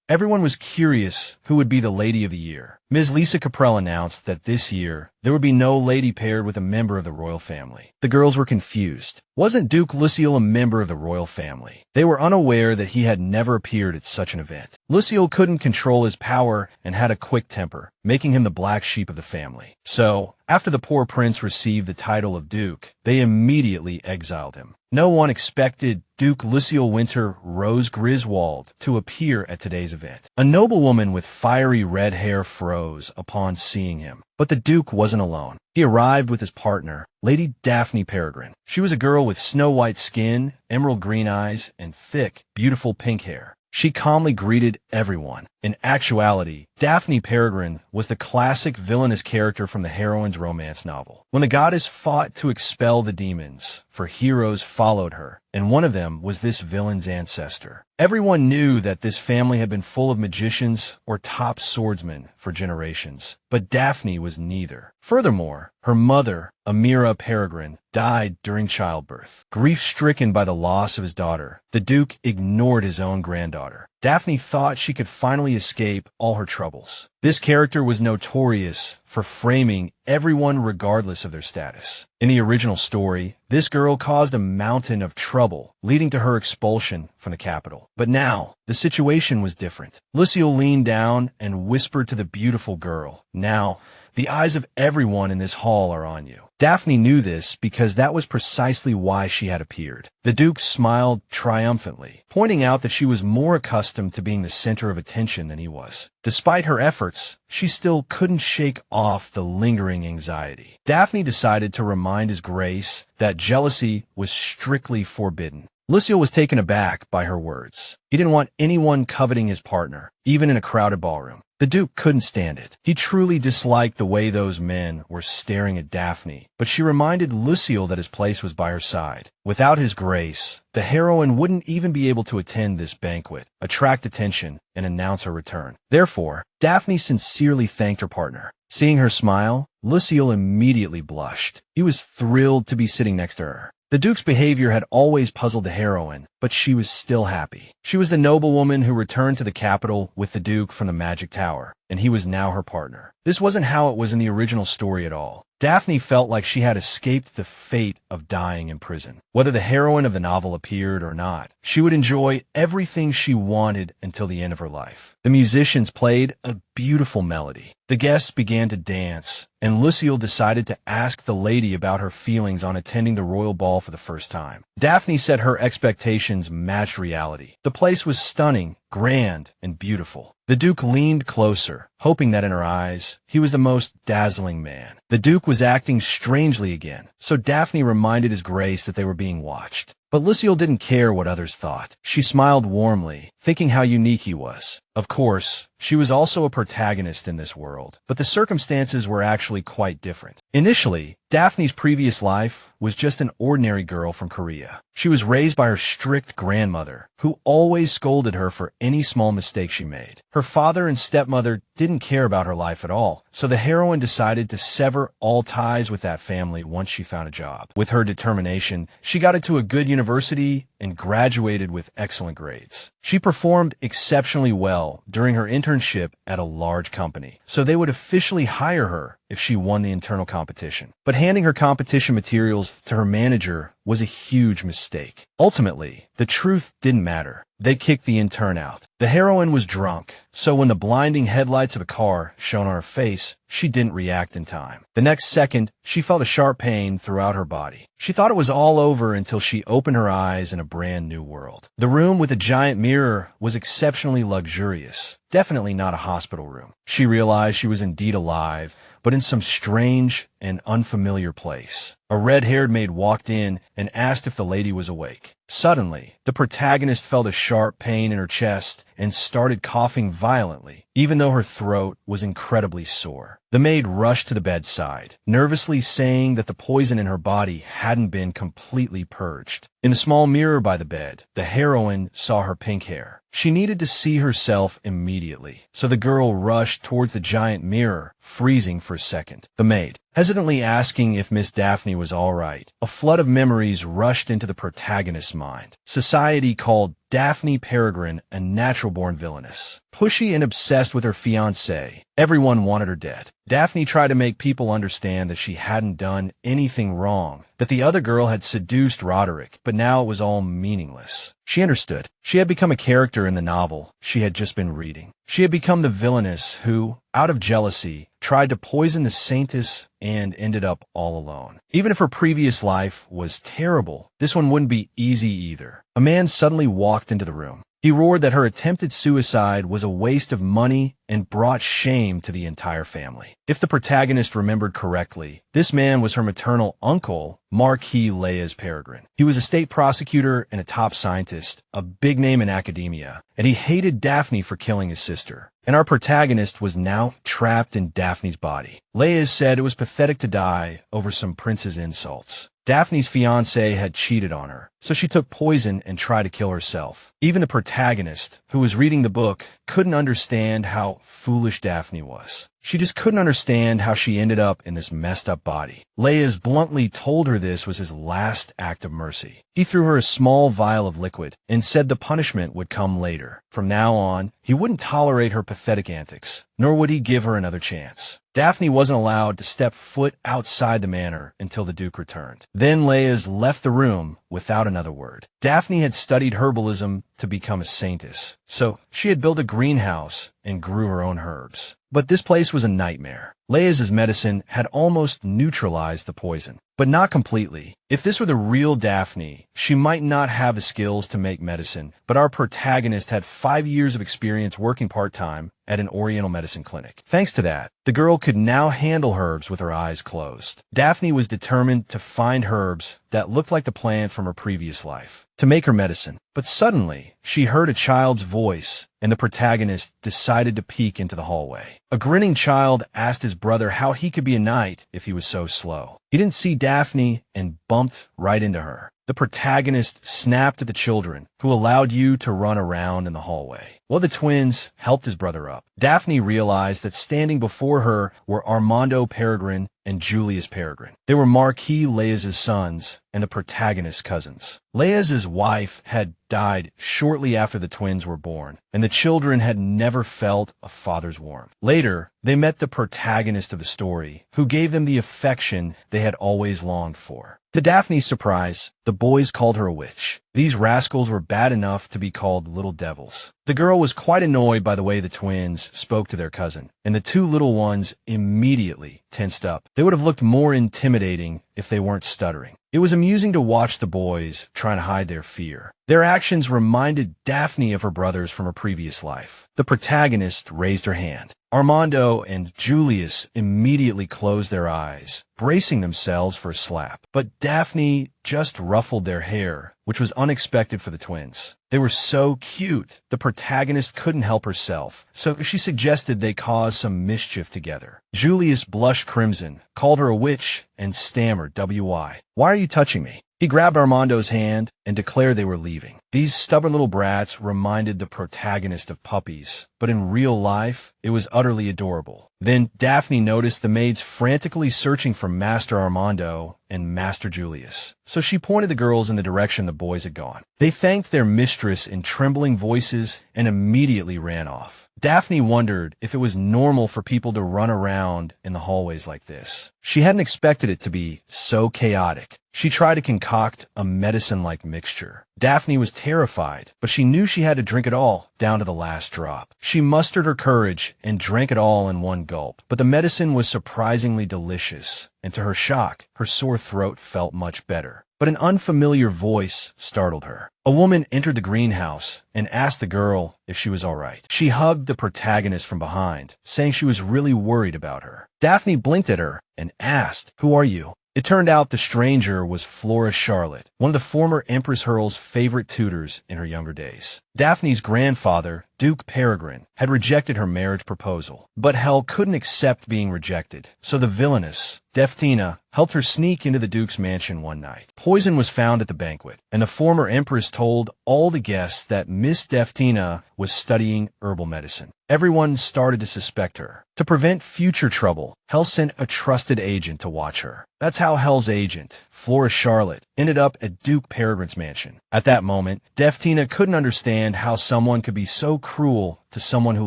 everyone was curious who would be the Lady of the Year. Ms. Lisa Caprell announced that this year, there would be no lady paired with a member of the royal family. The girls were confused. Wasn't Duke Luciel a member of the royal family? They were unaware that he had never appeared at such an event. Luciel couldn't control his power and had a quick temper, making him the black sheep of the family. So, after the poor prince received the title of Duke, they immediately exiled him. No one expected Duke Luciel Winter Rose Griswold to appear at today's event. A noblewoman with fiery red hair froze upon seeing him. But the Duke wasn't alone. He arrived with his partner, Lady Daphne Peregrine. She was a girl with snow-white skin, emerald green eyes, and thick, beautiful pink hair. She calmly greeted everyone. In actuality, Daphne Peregrine was the classic villainous character from the heroine's romance novel. When the goddess fought to expel the demons, for heroes followed her, and one of them was this villain's ancestor. Everyone knew that this family had been full of magicians or top swordsmen for generations, but Daphne was neither. Furthermore, her mother, Amira Peregrine, died during childbirth. Grief-stricken by the loss of his daughter, the Duke ignored his own granddaughter. Daphne thought she could finally escape all her troubles. This character was notorious for framing everyone regardless of their status. In the original story, this girl caused a mountain of trouble, leading to her expulsion from the capital. But now, the situation was different. Luciel leaned down and whispered to the beautiful girl, "Now, the eyes of everyone in this hall are on you." Daphne knew this because that was precisely why she had appeared. The Duke smiled triumphantly, pointing out that she was more accustomed to being the center of attention than he was. Despite her efforts, she still couldn't shake off the lingering anxiety. Daphne decided to remind His Grace that jealousy was strictly forbidden. Luciel was taken aback by her words. He didn't want anyone coveting his partner, even in a crowded ballroom. The Duke couldn't stand it. He truly disliked the way those men were staring at Daphne, but she reminded Luciel that his place was by her side. Without His Grace, the heroine wouldn't even be able to attend this banquet, attract attention, and announce her return. Therefore, Daphne sincerely thanked her partner. Seeing her smile, Luciel immediately blushed. He was thrilled to be sitting next to her. The Duke's behavior had always puzzled the heroine, but she was still happy. She was the noblewoman who returned to the capital with the Duke from the Magic Tower, and he was now her partner. This wasn't how it was in the original story at all. Daphne felt like she had escaped the fate of dying in prison. Whether the heroine of the novel appeared or not, she would enjoy everything she wanted until the end of her life. The musicians played a beautiful melody. The guests began to dance, and Luciel decided to ask the lady about her feelings on attending the royal ball for the first time. Daphne said her expectations matched reality. The place was stunning, grand, and beautiful. The Duke leaned closer, hoping that in her eyes, he was the most dazzling man. The Duke was acting strangely again, so Daphne reminded His Grace that they were being watched. But Luciel didn't care what others thought. She smiled warmly, thinking how unique he was. Of course, she was also a protagonist in this world, but the circumstances were actually quite different. Initially, Daphne's previous life was just an ordinary girl from Korea. She was raised by her strict grandmother, who always scolded her for any small mistake she made. Her father and stepmother didn't care about her life at all, so the heroine decided to sever all ties with that family once she found a job. With her determination, she got into a good university and graduated with excellent grades. She performed exceptionally well during her internship at a large company, so they would officially hire her if she won the internal competition. But handing her competition materials to her manager was a huge mistake. Ultimately, the truth didn't matter. They kicked the intern out. The heroine was drunk, so when the blinding headlights of a car shone on her face, she didn't react in time. The next second, she felt a sharp pain throughout her body. She thought it was all over until she opened her eyes in a brand new world. The room with a giant mirror was exceptionally luxurious, definitely not a hospital room. She realized she was indeed alive, but in some strange and unfamiliar place. A red-haired maid walked in and asked if the lady was awake. Suddenly, the protagonist felt a sharp pain in her chest and started coughing violently, even though her throat was incredibly sore. The maid rushed to the bedside, nervously saying that the poison in her body hadn't been completely purged. In the small mirror by the bed, the heroine saw her pink hair. She needed to see herself immediately, so the girl rushed towards the giant mirror, freezing for a second. The maid, hesitantly asking if Miss Daphne was all right. A flood of memories rushed into the protagonist's mind. Society called Daphne Peregrine, a natural-born villainess. Pushy and obsessed with her fiancé, everyone wanted her dead. Daphne tried to make people understand that she hadn't done anything wrong, that the other girl had seduced Roderick, but now it was all meaningless. She understood. She had become a character in the novel she had just been reading. She had become the villainess who, out of jealousy, tried to poison the saintess and ended up all alone. Even if her previous life was terrible, this one wouldn't be easy either. A man suddenly walked into the room. He roared that her attempted suicide was a waste of money and brought shame to the entire family. If the protagonist remembered correctly, this man was her maternal uncle, Marquis Leas Peregrine. He was a state prosecutor and a top scientist, a big name in academia, and he hated Daphne for killing his sister. And our protagonist was now trapped in Daphne's body. Leas said it was pathetic to die over some prince's insults. Daphne's fiancé had cheated on her, so she took poison and tried to kill herself. Even the protagonist, who was reading the book, couldn't understand how foolish Daphne was. She just couldn't understand how she ended up in this messed up body. Leas bluntly told her this was his last act of mercy. He threw her a small vial of liquid and said the punishment would come later. From now on, he wouldn't tolerate her pathetic antics, nor would he give her another chance. Daphne wasn't allowed to step foot outside the manor until the Duke returned. Then Leas left the room without another word. Daphne had studied herbalism to become a saintess, so she had built a greenhouse and grew her own herbs. But this place was a nightmare. Leas' medicine had almost neutralized the poison, but not completely. If this were the real Daphne, she might not have the skills to make medicine, but our protagonist had 5 years of experience working part-time at an Oriental medicine clinic. Thanks to that, the girl could now handle herbs with her eyes closed. Daphne was determined to find herbs that looked like the plant from her previous life, to make her medicine. But suddenly, she heard a child's voice, and the protagonist decided to peek into the hallway. A grinning child asked his brother how he could be a knight if he was so slow. He didn't see Daphne and bumped right into her. The protagonist snapped at the children, who allowed you to run around in the hallway. While the twins helped his brother up, Daphne realized that standing before her were Armando Peregrine and Julius Peregrine. They were Marquis Leas' sons and the protagonist's cousins. Leas' wife had died shortly after the twins were born, and the children had never felt a father's warmth. Later, they met the protagonist of the story, who gave them the affection they had always longed for. To Daphne's surprise, the boys called her a witch. These rascals were bad enough to be called little devils. The girl was quite annoyed by the way the twins spoke to their cousin, and the two little ones immediately tensed up. They would have looked more intimidating if they weren't stuttering. It was amusing to watch the boys trying to hide their fear. Their actions reminded Daphne of her brothers from her previous life. The protagonist raised her hand. Armando and Julius immediately closed their eyes, bracing themselves for a slap. But Daphne just ruffled their hair, which was unexpected for the twins. They were so cute, the protagonist couldn't help herself, so she suggested they cause some mischief together. Julius blushed crimson, called her a witch, and stammered, "W-Y? Why are you touching me?" He grabbed Armando's hand and declared they were leaving. These stubborn little brats reminded the protagonist of puppies, but in real life, it was utterly adorable. Then Daphne noticed the maids frantically searching for Master Armando and Master Julius, so she pointed the girls in the direction the boys had gone. They thanked their mistress in trembling voices and immediately ran off. Daphne wondered if it was normal for people to run around in the hallways like this. She hadn't expected it to be so chaotic. She tried to concoct a medicine-like mixture. Daphne was terrified, but she knew she had to drink it all, down to the last drop. She mustered her courage and drank it all in one gulp. But the medicine was surprisingly delicious, and to her shock, her sore throat felt much better. But an unfamiliar voice startled her. A woman entered the greenhouse and asked the girl if she was all right. She hugged the protagonist from behind, saying she was really worried about her. Daphne blinked at her and asked, "Who are you?" It turned out the stranger was Flora Charlotte, one of the former Empress Hurl's favorite tutors in her younger days. Daphne's grandfather, Duke Peregrine, had rejected her marriage proposal. But Hel couldn't accept being rejected, so the villainess, Daphne, helped her sneak into the Duke's mansion one night. Poison was found at the banquet, and the former empress told all the guests that Miss Daphne was studying herbal medicine. Everyone started to suspect her. To prevent future trouble, Hel sent a trusted agent to watch her. That's how Hel's agent, Flora Charlotte, ended up at Duke Peregrine's mansion. At that moment, Daphne couldn't understand how someone could be so cruel to someone who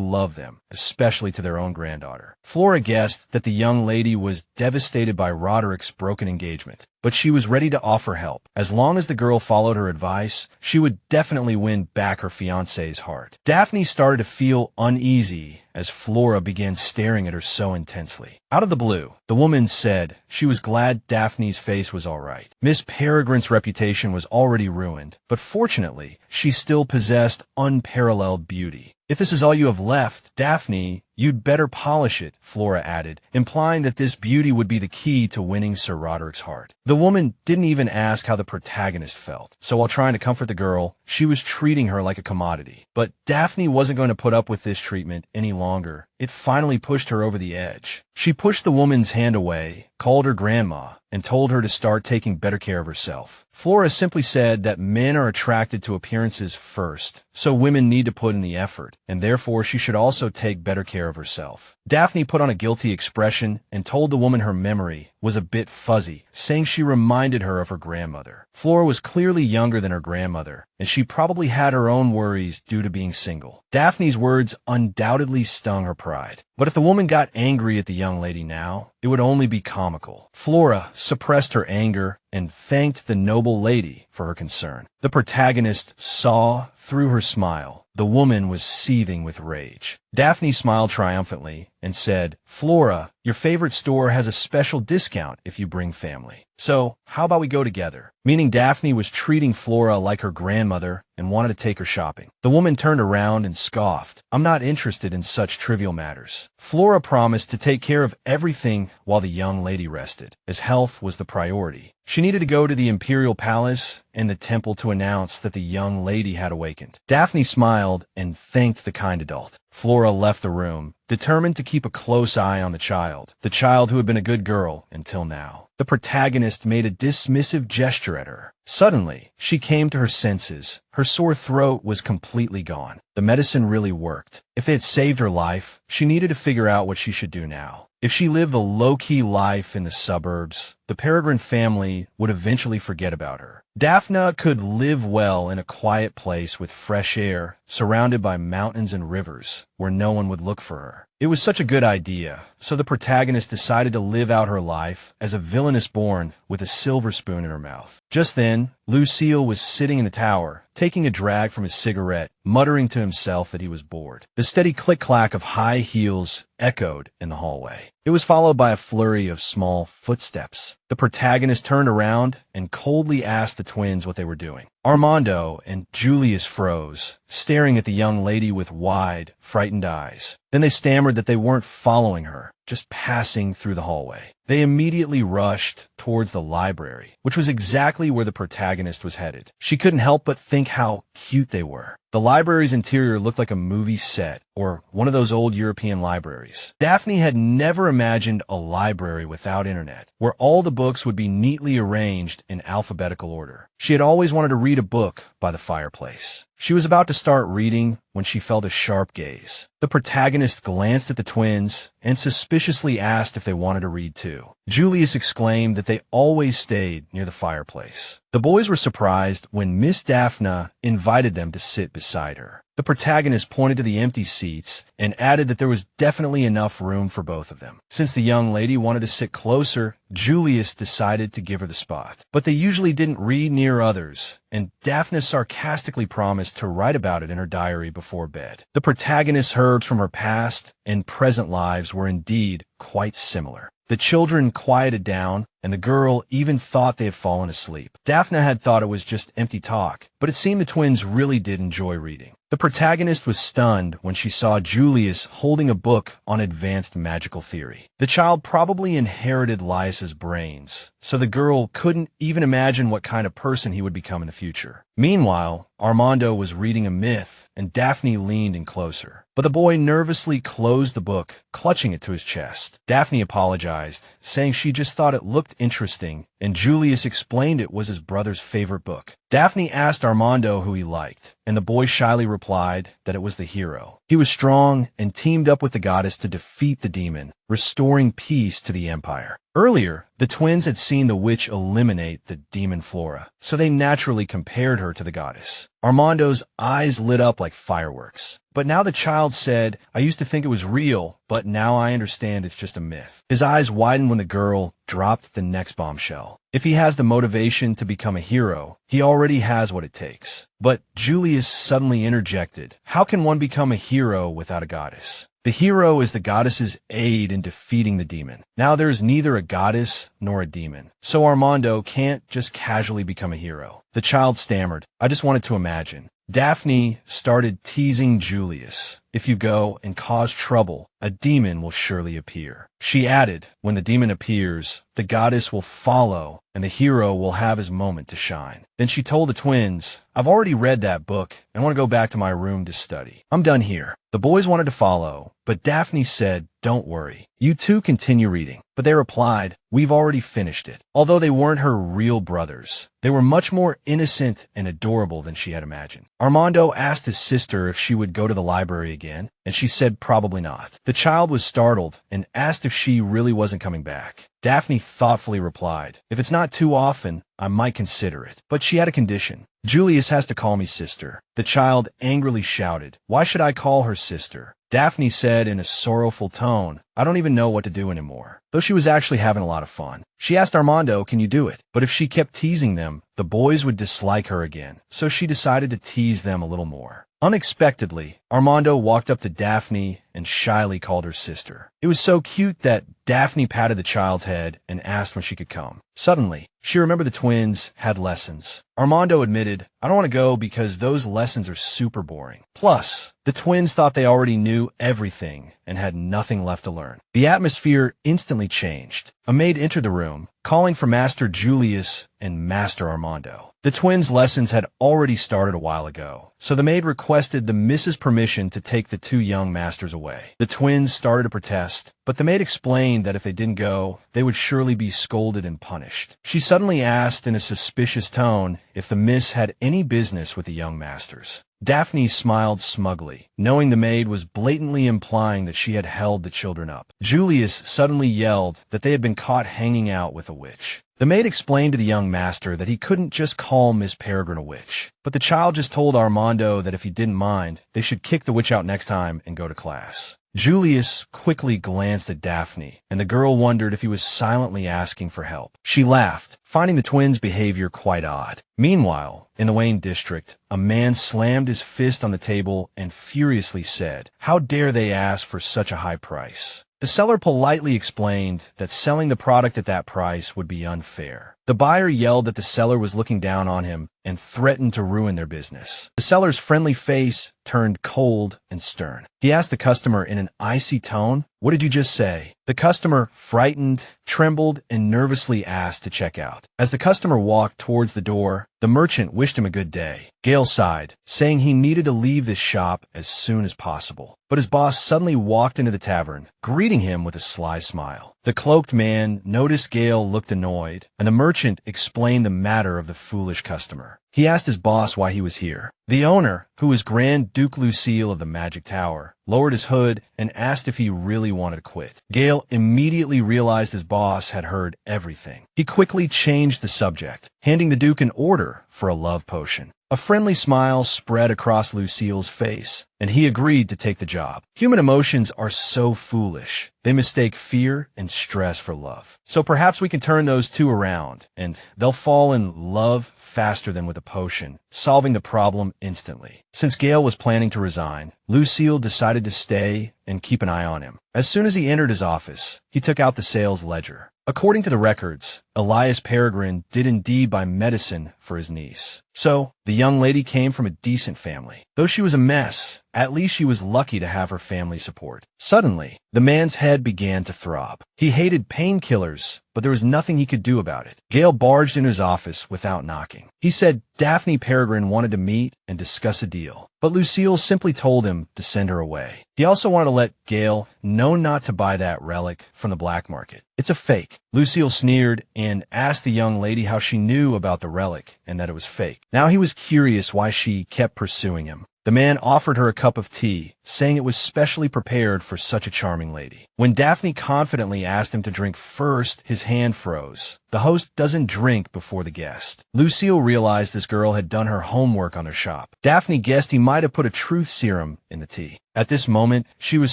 loved them, especially to their own granddaughter. Flora guessed that the young lady was devastated by Roderick's broken engagement, but she was ready to offer help. As long as the girl followed her advice, she would definitely win back her fiancé's heart. Daphne started to feel uneasy as Flora began staring at her so intensely. Out of the blue, the woman said she was glad Daphne's face was all right. Miss Peregrine's reputation was already ruined, but fortunately, she still possessed unparalleled beauty. If this is all you have left, Daphne, you'd better polish it, Flora added, implying that this beauty would be the key to winning Sir Roderick's heart. The woman didn't even ask how the protagonist felt, so while trying to comfort the girl, she was treating her like a commodity. But Daphne wasn't going to put up with this treatment any longer. It finally pushed her over the edge. She pushed the woman's hand away, called her grandma, and told her to start taking better care of herself. Flora simply said that men are attracted to appearances first, so women need to put in the effort, and therefore she should also take better care of herself. Daphne put on a guilty expression and told the woman her memory was a bit fuzzy, saying she reminded her of her grandmother. Flora was clearly younger than her grandmother, and she probably had her own worries due to being single. Daphne's words undoubtedly stung her pride. But if the woman got angry at the young lady now, it would only be comical. Flora suppressed her anger and thanked the noble lady for her concern. The protagonist saw through her smile. The woman was seething with rage. Daphne smiled triumphantly and said, "Flora, your favorite store has a special discount if you bring family. So, how about we go together?" Meaning Daphne was treating Flora like her grandmother and wanted to take her shopping. The woman turned around and scoffed. "I'm not interested in such trivial matters." Flora promised to take care of everything while the young lady rested, as health was the priority. She needed to go to the imperial palace and the temple to announce that the young lady had awakened. Daphne smiled and thanked the kind adult. Flora left the room, determined to keep a close eye on the child who had been a good girl until now. The protagonist made a dismissive gesture at her. Suddenly, she came to her senses. Her sore throat was completely gone. The medicine really worked. If it had saved her life, she needed to figure out what she should do now. If she lived a low-key life in the suburbs, the Peregrine family would eventually forget about her. Daphne could live well in a quiet place with fresh air, surrounded by mountains and rivers, where no one would look for her. It was such a good idea, so the protagonist decided to live out her life as a villainess born with a silver spoon in her mouth. Just then, Luciel was sitting in the tower, taking a drag from his cigarette, muttering to himself that he was bored. The steady click-clack of high heels echoed in the hallway. It was followed by a flurry of small footsteps. The protagonist turned around and coldly asked the twins what they were doing. Armando and Julius froze, staring at the young lady with wide, frightened eyes. Then they stammered that they weren't following her, just passing through the hallway. They immediately rushed towards the library, which was exactly where the protagonist was headed. She couldn't help but think how cute they were. The library's interior looked like a movie set, or one of those old European libraries. Daphne had never imagined a library without internet, where all the books would be neatly arranged in alphabetical order. She had always wanted to read a book by the fireplace. She was about to start reading when she felt a sharp gaze. The protagonist glanced at the twins and suspiciously asked if they wanted to read too. Julius exclaimed that they always stayed near the fireplace. The boys were surprised when Miss Daphne invited them to sit beside her. The protagonist pointed to the empty seats and added that there was definitely enough room for both of them. Since the young lady wanted to sit closer, Julius decided to give her the spot. But they usually didn't read near others, and Daphne sarcastically promised to write about it in her diary before bed. The protagonist heard from her past and present lives were indeed quite similar. The children quieted down and the girl even thought they had fallen asleep. Daphne had thought it was just empty talk, but it seemed the twins really did enjoy reading. The protagonist was stunned when she saw Julius holding a book on advanced magical theory. The child probably inherited Lias's brains, so the girl couldn't even imagine what kind of person he would become in the future. Meanwhile, Armando was reading a myth, and Daphne leaned in closer. But the boy nervously closed the book, clutching it to his chest. Daphne apologized, saying she just thought it looked interesting, and Julius explained it was his brother's favorite book. Daphne asked Armando who he liked, and the boy shyly replied that it was the hero. He was strong and teamed up with the goddess to defeat the demon, restoring peace to the empire. Earlier, the twins had seen the witch eliminate the demon Flora, so they naturally compared her to the goddess. Armando's eyes lit up like fireworks. But now the child said, "I used to think it was real, but now I understand it's just a myth." His eyes widened when the girl dropped the next bombshell. If he has the motivation to become a hero, he already has what it takes. But Julius suddenly interjected, "How can one become a hero without a goddess? The hero is the goddess's aid in defeating the demon. Now there is neither a goddess nor a demon, so Armando can't just casually become a hero." The child stammered, "I just wanted to imagine." Daphne started teasing Julius. "If you go and cause trouble, a demon will surely appear." She added, "When the demon appears, the goddess will follow, and the hero will have his moment to shine." Then she told the twins, "I've already read that book and want to go back to my room to study. I'm done here." The boys wanted to follow, but Daphne said, "Don't worry. You two continue reading." But they replied, "We've already finished it." Although they weren't her real brothers, they were much more innocent and adorable than she had imagined. Armando asked his sister if she would go to the library again, and she said probably not. The child was startled and asked if she really wasn't coming back. Daphne thoughtfully replied, "If it's not too often, I might consider it." But she had a condition. "Julius has to call me sister." The child angrily shouted, "Why should I call her sister?" Daphne said in a sorrowful tone, "I don't even know what to do anymore." Though she was actually having a lot of fun. She asked Armando, "Can you do it?" But if she kept teasing them, the boys would dislike her again, so she decided to tease them a little more. Unexpectedly, Armando walked up to Daphne and shyly called her sister. It was so cute that Daphne patted the child's head and asked when she could come. Suddenly, she remembered the twins had lessons. Armando admitted, "I don't want to go because those lessons are super boring." Plus, the twins thought they already knew everything and had nothing left to learn. The atmosphere instantly changed. A maid entered the room, calling for Master Julius and Master Armando. The twins' lessons had already started a while ago, so the maid requested the Mrs. permission to take the two young masters away. The twins started to protest, but the maid explained that if they didn't go, they would surely be scolded and punished. She suddenly asked in a suspicious tone if the miss had any business with the young masters. Daphne smiled smugly, knowing the maid was blatantly implying that she had held the children up. Julius suddenly yelled that they had been caught hanging out with a witch. The maid explained to the young master that he couldn't just call Miss Peregrine a witch, but the child just told Armando that if he didn't mind, they should kick the witch out next time and go to class. Julius quickly glanced at Daphne, and the girl wondered if he was silently asking for help. She laughed, finding the twins' behavior quite odd. Meanwhile, in the Wayne district, a man slammed his fist on the table and furiously said, "How dare they ask for such a high price?" The seller politely explained that selling the product at that price would be unfair. The buyer yelled that the seller was looking down on him and threatened to ruin their business. The seller's friendly face turned cold and stern. He asked the customer in an icy tone, "What did you just say?" The customer, frightened, trembled, and nervously asked to check out. As the customer walked towards the door, the merchant wished him a good day. Gale sighed, saying he needed to leave this shop as soon as possible. But his boss suddenly walked into the tavern, greeting him with a sly smile. The cloaked man noticed Gale looked annoyed, and the merchant explained the matter of the foolish customer. He asked his boss why he was here. The owner, who was Grand Duke Luciel of the Magic Tower, lowered his hood and asked if he really wanted to quit. Gale immediately realized his boss had heard everything. He quickly changed the subject, handing the Duke an order for a love potion. A friendly smile spread across Luciel's face, and he agreed to take the job. Human emotions are so foolish. They mistake fear and stress for love. So perhaps we can turn those two around, and they'll fall in love faster than with a potion, solving the problem instantly. Since Gale was planning to resign, Luciel decided to stay and keep an eye on him. As soon as he entered his office, he took out the sales ledger. According to the records, Elias Peregrine did indeed buy medicine for his niece. So, the young lady came from a decent family. Though she was a mess, at least she was lucky to have her family support. Suddenly, the man's head began to throb. He hated painkillers, but there was nothing he could do about it. Gale barged into his office without knocking. He said Daphne Peregrine wanted to meet and discuss a deal, but Luciel simply told him to send her away. He also wanted to let Gale know not to buy that relic from the black market. It's a fake. Luciel sneered and asked the young lady how she knew about the relic and that it was fake. Now he was curious why she kept pursuing him. The man offered her a cup of tea, saying it was specially prepared for such a charming lady. When Daphne confidently asked him to drink first, his hand froze. The host doesn't drink before the guest. Luciel realized this girl had done her homework on her shop. Daphne guessed he might have put a truth serum in the tea. At this moment, she was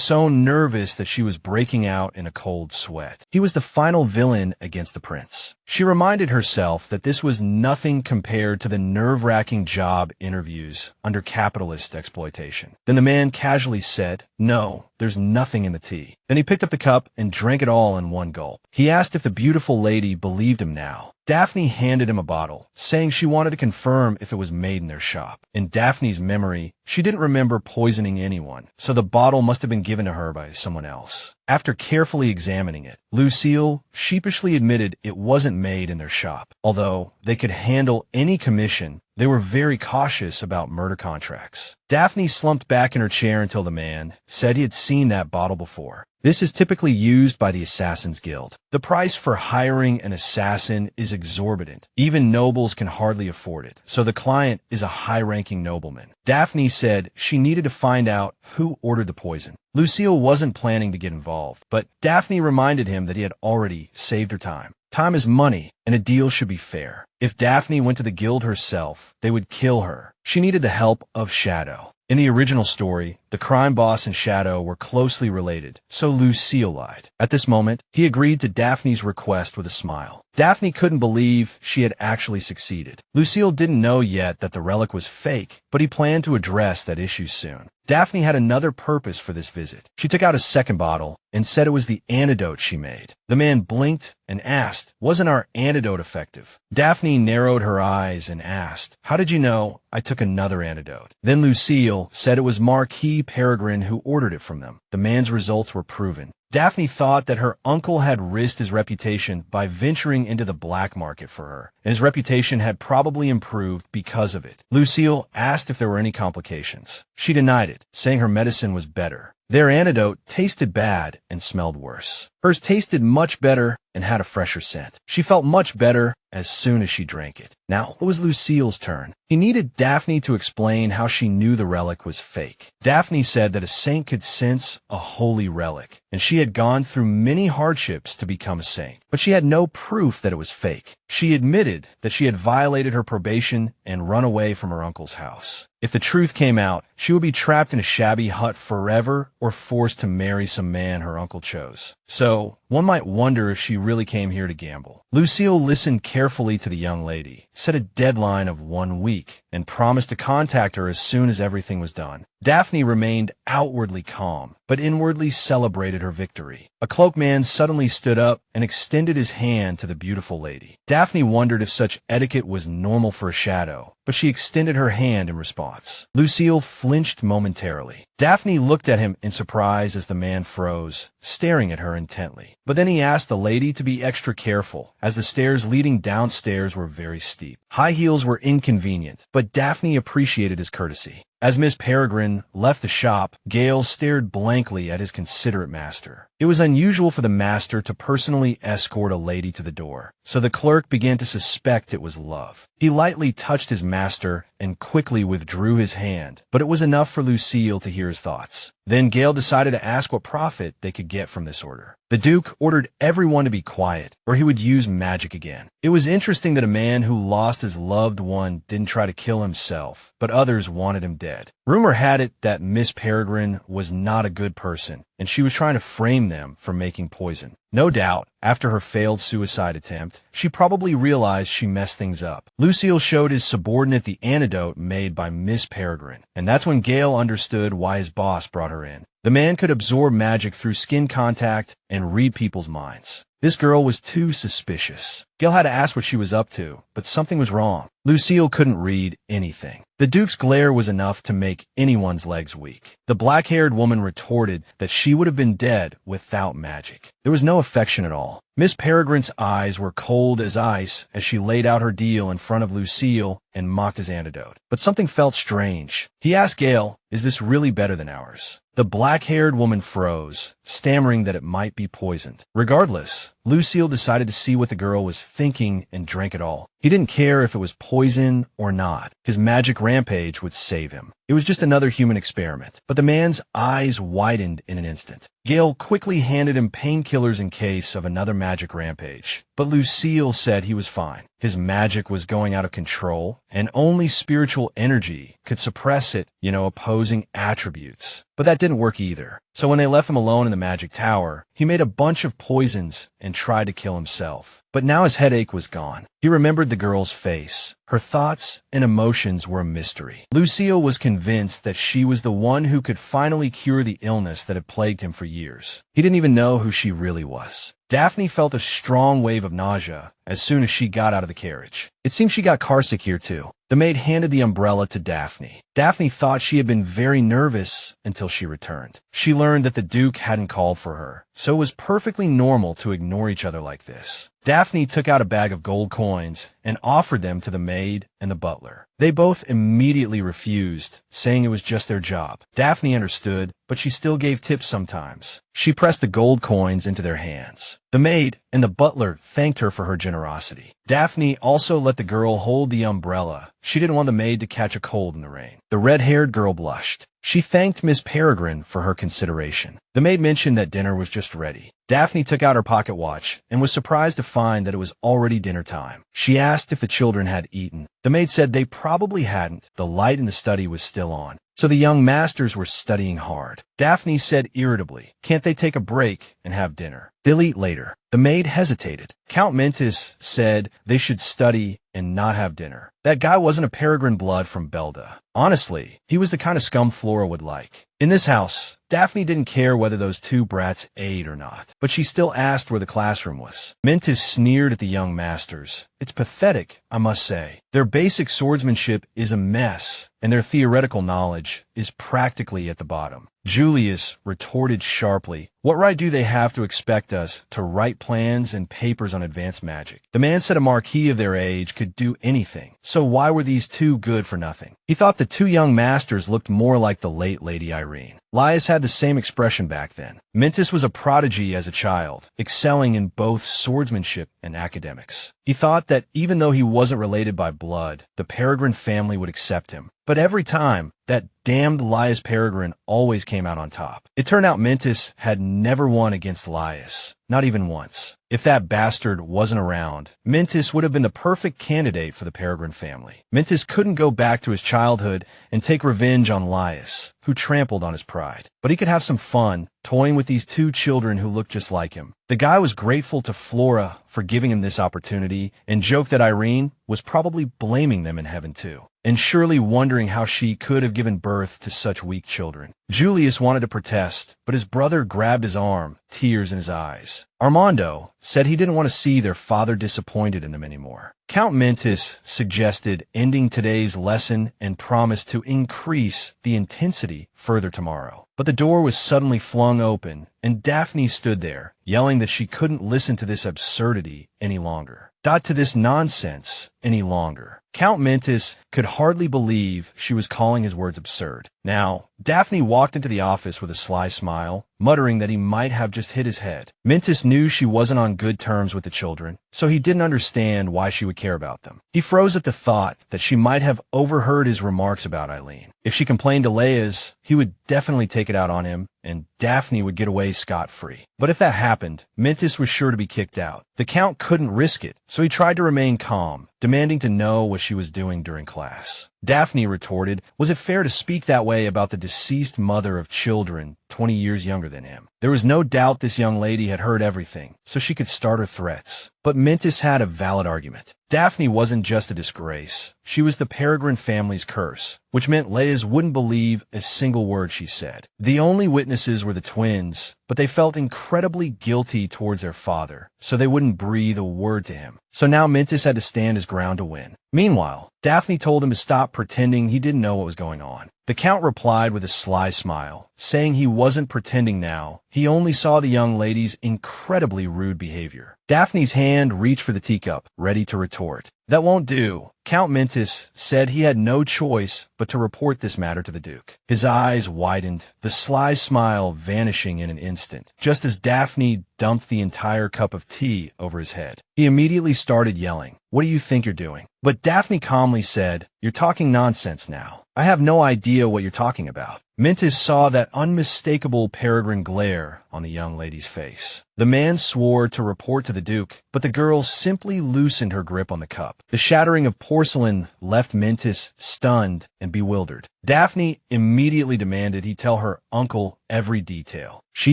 so nervous that she was breaking out in a cold sweat. He was the final villain against the prince. She reminded herself that this was nothing compared to the nerve-wracking job interviews under capitalist exploitation. Then the man casually said, "No, there's nothing in the tea." Then he picked up the cup and drank it all in one gulp. He asked if the beautiful lady believed him now. Daphne handed him a bottle, saying she wanted to confirm if it was made in their shop. In Daphne's memory, she didn't remember poisoning anyone, so the bottle must have been given to her by someone else. After carefully examining it, Luciel sheepishly admitted it wasn't made in their shop. Although they could handle any commission, they were very cautious about murder contracts. Daphne slumped back in her chair until the man said he had seen that bottle before. This is typically used by the Assassin's Guild. The price for hiring an assassin is exorbitant. Even nobles can hardly afford it, so the client is a high-ranking nobleman. Daphne said she needed to find out who ordered the poison. Luciel wasn't planning to get involved, but Daphne reminded him that he had already saved her time. Time is money, and a deal should be fair. If Daphne went to the guild herself, they would kill her. She needed the help of Shadow. In the original story, the crime boss and Shadow were closely related, so Luciel lied. At this moment, he agreed to Daphne's request with a smile. Daphne couldn't believe she had actually succeeded. Luciel didn't know yet that the relic was fake, but he planned to address that issue soon. Daphne had another purpose for this visit. She took out a second bottle and said it was the antidote she made. The man blinked and asked, "Wasn't our antidote effective?" Daphne narrowed her eyes and asked, "How did you know I took another antidote?" Then Luciel said it was Marquis Peregrine who ordered it from them. The man's results were proven. Daphne thought that her uncle had risked his reputation by venturing into the black market for her, and his reputation had probably improved because of it. Luciel asked if there were any complications. She denied it, saying her medicine was better. Their antidote tasted bad and smelled worse. Hers tasted much better and had a fresher scent. She felt much better as soon as she drank it. Now it was Luciel's turn. He needed Daphne to explain how she knew the relic was fake. Daphne said that a saint could sense a holy relic, and she had gone through many hardships to become a saint. But she had no proof that it was fake. She admitted that she had violated her probation and run away from her uncle's house. If the truth came out, she would be trapped in a shabby hut forever or forced to marry some man her uncle chose. So, one might wonder if she really came here to gamble. Luciel listened carefully to the young lady, set a deadline of 1 week, and promised to contact her as soon as everything was done. Daphne remained outwardly calm, but inwardly celebrated her victory. A cloaked man suddenly stood up and extended his hand to the beautiful lady. Daphne wondered if such etiquette was normal for a Shadow, but she extended her hand in response. Luciel flinched momentarily. Daphne looked at him in surprise as the man froze, staring at her intently. But then he asked the lady to be extra careful, as the stairs leading downstairs were very steep. High heels were inconvenient, but Daphne appreciated his courtesy. As Miss Peregrine left the shop, Gale stared blankly at his considerate master. It was unusual for the master to personally escort a lady to the door, so the clerk began to suspect it was love. He lightly touched his master and quickly withdrew his hand, but it was enough for Luciel to hear his thoughts. Then Gale decided to ask what profit they could get from this order. The Duke ordered everyone to be quiet, or he would use magic again. It was interesting that a man who lost his loved one didn't try to kill himself, but others wanted him dead. Rumor had it that Miss Peregrine was not a good person, and she was trying to frame them for making poison. No doubt, after her failed suicide attempt, she probably realized she messed things up. Luciel showed his subordinate the antidote made by Miss Peregrine, and that's when Gale understood why his boss brought her in. The man could absorb magic through skin contact and read people's minds. This girl was too suspicious. Gale had to ask what she was up to, but something was wrong. Luciel couldn't read anything. The Duke's glare was enough to make anyone's legs weak. The black-haired woman retorted that she would have been dead without magic. There was no affection at all. Miss Peregrine's eyes were cold as ice as she laid out her deal in front of Luciel and mocked his antidote. But something felt strange. He asked Gale, "Is this really better than ours?" The black-haired woman froze, stammering that it might be poisoned. Regardless, Luciel decided to see what the girl was thinking and drank it all. He didn't care if it was poison or not. His magic rampage would save him. It was just another human experiment. But the man's eyes widened in an instant. Gale quickly handed him painkillers in case of another magic rampage. But Luciel said he was fine. His magic was going out of control, and only spiritual energy could suppress it, opposing attributes. But that didn't work either. So when they left him alone in the magic tower, he made a bunch of poisons and tried to kill himself. But now his headache was gone. He remembered the girl's face. Her thoughts and emotions were a mystery. Luciel was convinced that she was the one who could finally cure the illness that had plagued him for years. He didn't even know who she really was. Daphne felt a strong wave of nausea as soon as she got out of the carriage. It seemed she got carsick here too. The maid handed the umbrella to Daphne. Daphne thought she had been very nervous until she returned. She learned that the Duke hadn't called for her, so it was perfectly normal to ignore each other like this. Daphne took out a bag of gold coins and offered them to the maid and the butler. They both immediately refused, saying it was just their job. Daphne understood, but she still gave tips sometimes. She pressed the gold coins into their hands. The maid and the butler thanked her for her generosity. Daphne also let the girl hold the umbrella. She didn't want the maid to catch a cold in the rain. The red-haired girl blushed. She thanked Miss Peregrine for her consideration. The maid mentioned that dinner was just ready. Daphne took out her pocket watch and was surprised to find that it was already dinner time. She asked if the children had eaten. The maid said they probably hadn't. The light in the study was still on, so the young masters were studying hard. Daphne said irritably, "Can't they take a break and have dinner? They'll eat later." The maid hesitated. Count Mentis said they should study and not have dinner. That guy wasn't a Peregrine blood from Belda. Honestly, he was the kind of scum Flora would like. In this house, Daphne didn't care whether those two brats ate or not, but she still asked where the classroom was. Mentis sneered at the young masters. "It's pathetic, I must say. Their basic swordsmanship is a mess, and their theoretical knowledge is practically at the bottom." Julius retorted sharply, "What right do they have to expect us to write plans and papers on advanced magic? The man said a marquis of their age could do anything, so why were these two good for nothing?" He thought the two young masters looked more like the late Lady Irene. Laius had the same expression back then. Mentis was a prodigy as a child, excelling in both swordsmanship and academics. He thought that even though he wasn't related by blood, the Peregrine family would accept him. But every time, that damned Laius Peregrine always came out on top. It turned out Mentis had never won against Laius, not even once. If that bastard wasn't around, Mentis would have been the perfect candidate for the Peregrine family. Mentis couldn't go back to his childhood and take revenge on Laius, who trampled on his pride. But he could have some fun, toying with these two children who looked just like him. The guy was grateful to Flora for giving him this opportunity, and joked that Irene was probably blaming them in heaven too, and surely wondering how she could have given birth to such weak children. Julius wanted to protest, but his brother grabbed his arm, tears in his eyes. Armando said he didn't want to see their father disappointed in them anymore. Count Mentis suggested ending today's lesson and promised to increase the intensity further tomorrow. But the door was suddenly flung open, and Daphne stood there, yelling that she couldn't listen to this absurdity any longer. To this nonsense any longer. Count Mentis could hardly believe she was calling his words absurd. Now, Daphne walked into the office with a sly smile, muttering that he might have just hit his head. Mentis knew she wasn't on good terms with the children, so he didn't understand why she would care about them. He froze at the thought that she might have overheard his remarks about Eileen. If she complained to Leia's, he would definitely take it out on him, and Daphne would get away scot-free. But if that happened, Mentis was sure to be kicked out. The Count couldn't risk it, so he tried to remain calm, demanding to know what she was doing during class. Daphne retorted, "Was it fair to speak that way about the deceased mother of children 20 years younger than him. There was no doubt this young lady had heard everything, so she could start her threats. But Mintis had a valid argument. Daphne wasn't just a disgrace. She was the Peregrine family's curse, which meant Leia's wouldn't believe a single word she said. The only witnesses were the twins, but they felt incredibly guilty towards their father, so they wouldn't breathe a word to him. So now Mintis had to stand his ground to win. Meanwhile, Daphne told him to stop pretending he didn't know what was going on. The Count replied with a sly smile, saying he wasn't pretending now. He only saw the young lady's incredibly rude behavior. Daphne's hand reached for the teacup, ready to retort. That won't do. Count Mintis said he had no choice but to report this matter to the Duke. His eyes widened, the sly smile vanishing in an instant, just as Daphne dumped the entire cup of tea over his head. He immediately started yelling, "What do you think you're doing?" But Daphne calmly said, "You're talking nonsense now. I have no idea what you're talking about." Mintis saw that unmistakable Peregrine glare on the young lady's face. The man swore to report to the Duke, but the girl simply loosened her grip on the cup. The shattering of porcelain left Mintis stunned and bewildered. Daphne immediately demanded he tell her uncle every detail. She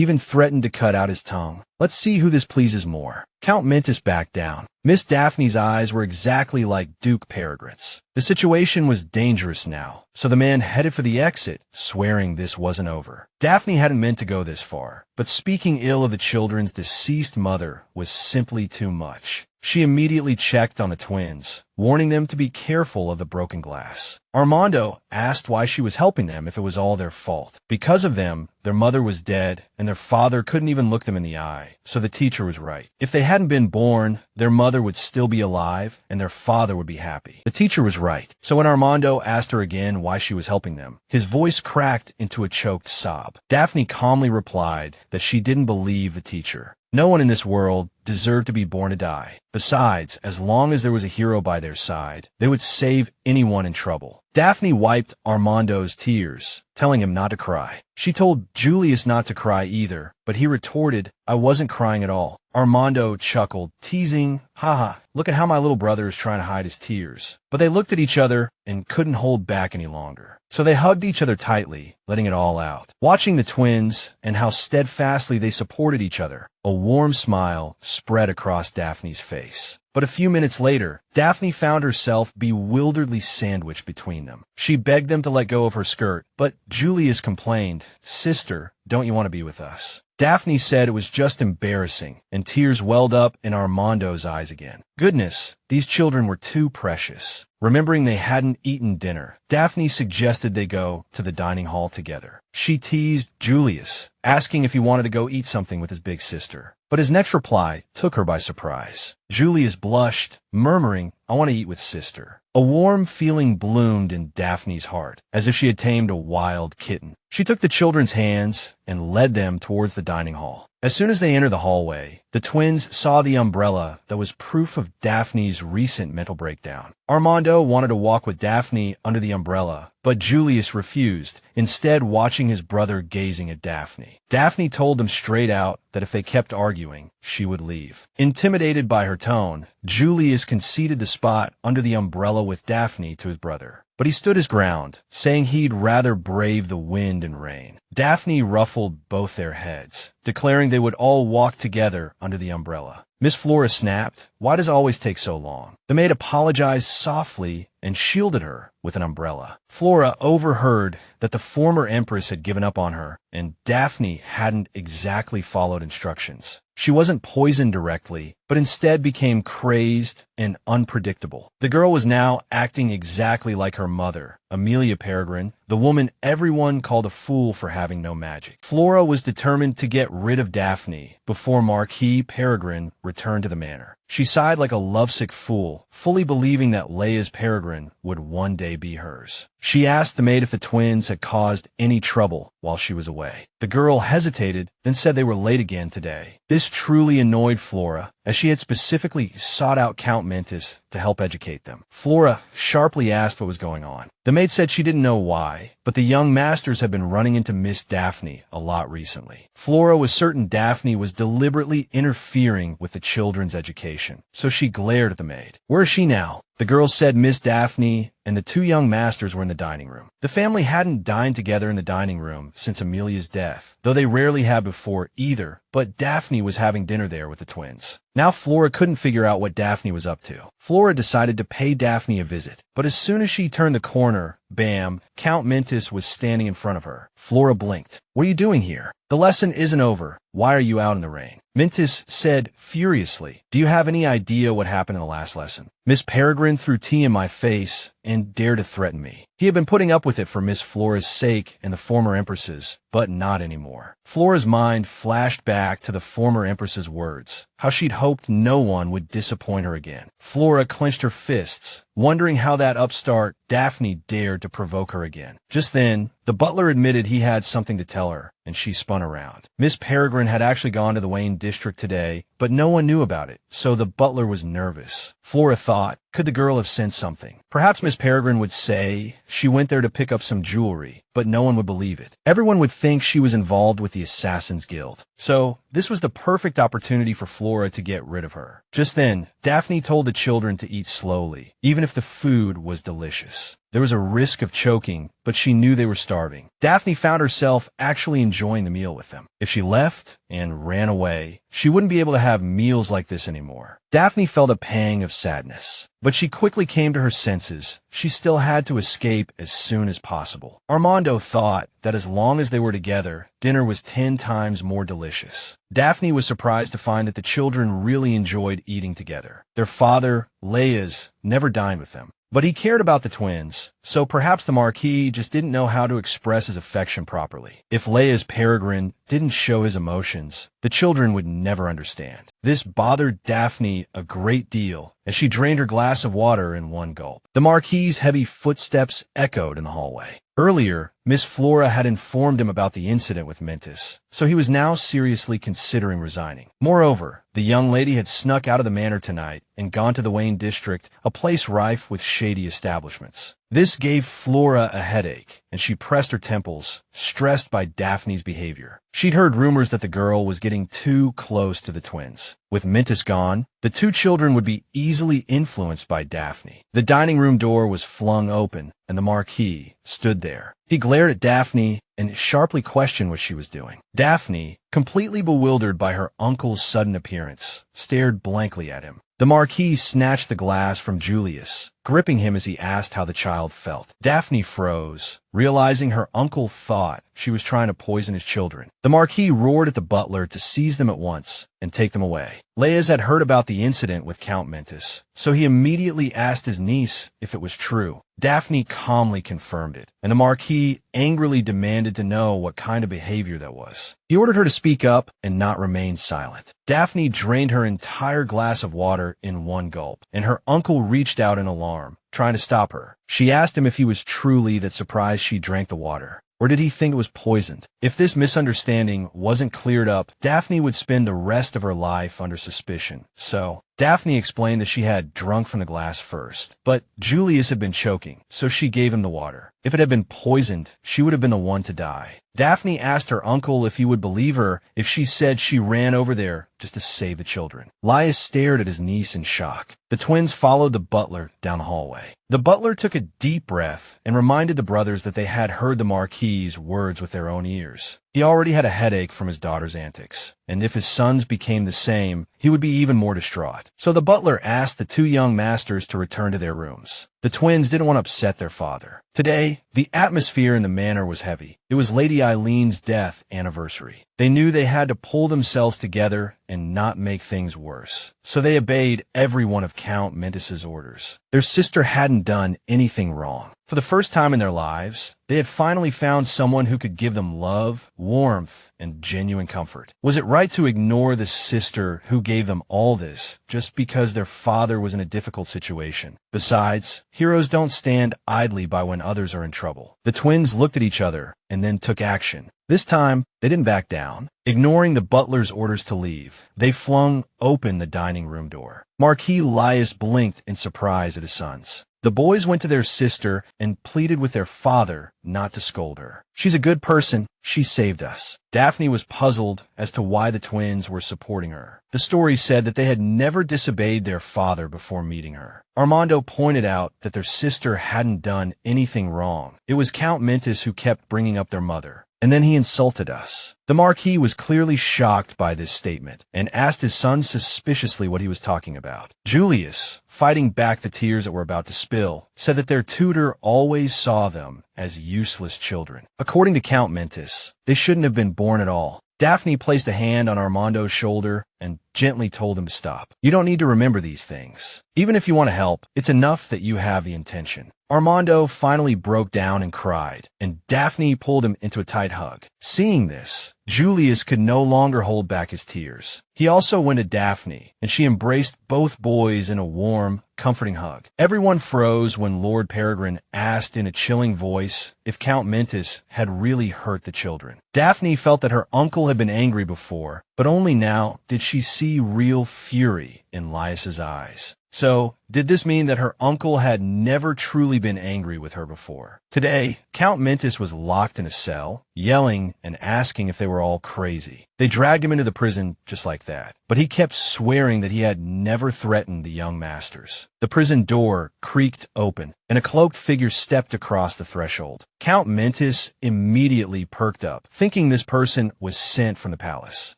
even threatened to cut out his tongue. Let's see who this pleases more. Count Mintis backed down. Miss Daphne's eyes were exactly like Duke Peregrine's. The situation was dangerous now, so the man headed for the exit, swearing this wasn't over. Daphne hadn't meant to go this far, but speaking ill of the children's deceased mother was simply too much. She immediately checked on the twins, warning them to be careful of the broken glass. Armando asked why she was helping them if it was all their fault. Because of them, their mother was dead, and their father couldn't even look them in the eye, so the teacher was right. If they hadn't been born, their mother would still be alive, and their father would be happy. The teacher was right. So when Armando asked her again why she was helping them, his voice cracked into a choked sob. Daphne calmly replied that she didn't believe the teacher. No one in this world deserved to be born to die. Besides, as long as there was a hero by their side, they would save anyone in trouble. Daphne wiped Armando's tears, telling him not to cry. She told Julius not to cry either, but he retorted, "I wasn't crying at all." Armando chuckled, teasing, "Haha, look at how my little brother is trying to hide his tears." But they looked at each other and couldn't hold back any longer. So they hugged each other tightly, letting it all out. Watching the twins and how steadfastly they supported each other, a warm smile spread across Daphne's face. But a few minutes later, Daphne found herself bewilderedly sandwiched between them. She begged them to let go of her skirt, but Julius complained, "Sister, don't you want to be with us?" Daphne said it was just embarrassing, and tears welled up in Armando's eyes again. Goodness, these children were too precious. Remembering they hadn't eaten dinner, Daphne suggested they go to the dining hall together. She teased Julius, asking if he wanted to go eat something with his big sister. But his next reply took her by surprise. Julius blushed, murmuring, "I want to eat with sister." A warm feeling bloomed in Daphne's heart, as if she had tamed a wild kitten. She took the children's hands and led them towards the dining hall. As soon as they entered the hallway, the twins saw the umbrella that was proof of Daphne's recent mental breakdown. Armando wanted to walk with Daphne under the umbrella, but Julius refused, instead watching his brother gazing at Daphne. Daphne told them straight out that if they kept arguing, she would leave. Intimidated by her tone, Julius conceded the spot under the umbrella with Daphne to his brother. But he stood his ground, saying he'd rather brave the wind and rain. Daphne ruffled both their heads, declaring they would all walk together under the umbrella. Miss Flora snapped, "Why does it always take so long?" The maid apologized softly and shielded her with an umbrella. Flora overheard that the former empress had given up on her, and Daphne hadn't exactly followed instructions. She wasn't poisoned directly, but instead became crazed and unpredictable. The girl was now acting exactly like her mother, Amelia Peregrine, the woman everyone called a fool for having no magic. Flora was determined to get rid of Daphne before Marquis Peregrine returned to the manor. She sighed like a lovesick fool, fully believing that Leia's Peregrine would one day be hers. She asked the maid if the twins had caused any trouble while she was away. The girl hesitated, then said they were late again today. This truly annoyed Flora, as she had specifically sought out Count Mintis to help educate them. Flora sharply asked what was going on. The maid said she didn't know why, but the young masters had been running into Miss Daphne a lot recently. Flora was certain Daphne was deliberately interfering with the children's education, so she glared at the maid. "Where is she now?" The girl said Miss Daphne and the two young masters were in the dining room. The family hadn't dined together in the dining room since Amelia's death, though they rarely had before either, but Daphne was having dinner there with the twins. Now Flora couldn't figure out what Daphne was up to. Flora decided to pay Daphne a visit, but as soon as she turned the corner, bam, Count Mentis was standing in front of her. Flora blinked. "What are you doing here? The lesson isn't over. Why are you out in the rain?" Mentis said furiously, "Do you have any idea what happened in the last lesson? Miss Peregrine threw tea in my face and dared to threaten me." He had been putting up with it for Miss Flora's sake and the former empress's, but not anymore. Flora's mind flashed back to the former empress's words, how she'd hoped no one would disappoint her again. Flora clenched her fists, wondering how that upstart Daphne dared to provoke her again. Just then, the butler admitted he had something to tell her, and she spun around. Miss Peregrine had actually gone to the Wayne district today, but no one knew about it, so the butler was nervous. Flora thought, could the girl have sensed something? Perhaps Miss Peregrine would say she went there to pick up some jewelry, but no one would believe it. Everyone would think she was involved with the Assassin's Guild. So, this was the perfect opportunity for Flora to get rid of her. Just then, Daphne told the children to eat slowly, even if the food was delicious. There was a risk of choking, but she knew they were starving. Daphne found herself actually enjoying the meal with them. If she left and ran away, she wouldn't be able to have meals like this anymore. Daphne felt a pang of sadness, but she quickly came to her senses. She still had to escape as soon as possible. Armando thought that as long as they were together, dinner was 10 times more delicious. Daphne was surprised to find that the children really enjoyed eating together. Their father, Leia's, never dined with them. But he cared about the twins, so perhaps the Marquis just didn't know how to express his affection properly. If Leia's Peregrine didn't show his emotions, the children would never understand. This bothered Daphne a great deal as she drained her glass of water in one gulp. The Marquis's heavy footsteps echoed in the hallway. Earlier, Miss Flora had informed him about the incident with Mentis, so he was now seriously considering resigning. Moreover, the young lady had snuck out of the manor tonight and gone to the Wayne district, a place rife with shady establishments. This gave Flora a headache, and she pressed her temples, stressed by Daphne's behavior. She'd heard rumors that the girl was getting too close to the twins. With Mentis gone, the two children would be easily influenced by Daphne. The dining room door was flung open, and the Marquis stood there. He glared at Daphne and sharply questioned what she was doing. Daphne, completely bewildered by her uncle's sudden appearance, stared blankly at him. The Marquis snatched the glass from Julius, gripping him as he asked how the child felt. Daphne froze, realizing her uncle thought she was trying to poison his children. The Marquis roared at the butler to seize them at once and take them away. Leia's had heard about the incident with Count Mentis, so he immediately asked his niece if it was true. Daphne calmly confirmed it, and the Marquis angrily demanded to know what kind of behavior that was. He ordered her to speak up and not remain silent. Daphne drained her entire glass of water in one gulp, and her uncle reached out in alarm, trying to stop her. She asked him if he was truly that surprised she drank the water, or did he think it was poisoned? If this misunderstanding wasn't cleared up, Daphne would spend the rest of her life under suspicion. So, Daphne explained that she had drunk from the glass first, but Julius had been choking, so she gave him the water. If it had been poisoned, she would have been the one to die. Daphne asked her uncle if he would believe her if she said she ran over there just to save the children. Elias stared at his niece in shock. The twins followed the butler down the hallway. The butler took a deep breath and reminded the brothers that they had heard the Marquis's words with their own ears. He already had a headache from his daughter's antics, and if his sons became the same, he would be even more distraught. So the butler asked the two young masters to return to their rooms. The twins didn't want to upset their father. Today, the atmosphere in the manor was heavy. It was Lady Eileen's death anniversary. They knew they had to pull themselves together and not make things worse. So they obeyed every one of Count Mentis's orders. Their sister hadn't done anything wrong. For the first time in their lives, they had finally found someone who could give them love, warmth, and genuine comfort. Was it right to ignore the sister who gave them all this just because their father was in a difficult situation? Besides, heroes don't stand idly by when others are in trouble. The twins looked at each other and then took action. This time, they didn't back down. Ignoring the butler's orders to leave, they flung open the dining room door. Marquis Elias blinked in surprise at his sons. The boys went to their sister and pleaded with their father not to scold her. She's a good person. She saved us. Daphne was puzzled as to why the twins were supporting her. The story said that they had never disobeyed their father before meeting her. Armando pointed out that their sister hadn't done anything wrong. It was Count Mentis who kept bringing up their mother. And then he insulted us. The Marquis was clearly shocked by this statement and asked his son suspiciously what he was talking about. Julius, fighting back the tears that were about to spill, said that their tutor always saw them as useless children. According to Count Mentis, they shouldn't have been born at all. Daphne placed a hand on Armando's shoulder and gently told him to stop. You don't need to remember these things. Even if you want to help, it's enough that you have the intention. Armando finally broke down and cried, and Daphne pulled him into a tight hug. Seeing this, Julius could no longer hold back his tears. He also went to Daphne, and she embraced both boys in a warm, comforting hug. Everyone froze when Lord Peregrine asked in a chilling voice if Count Mentis had really hurt the children. Daphne felt that her uncle had been angry before, but only now did she see real fury in Laius's eyes. So, did this mean that her uncle had never truly been angry with her before? Today, Count Mentis was locked in a cell, yelling and asking if they were all crazy. They dragged him into the prison just like that, but he kept swearing that he had never threatened the young masters. The prison door creaked open, and a cloaked figure stepped across the threshold. Count Mentis immediately perked up, thinking this person was sent from the palace.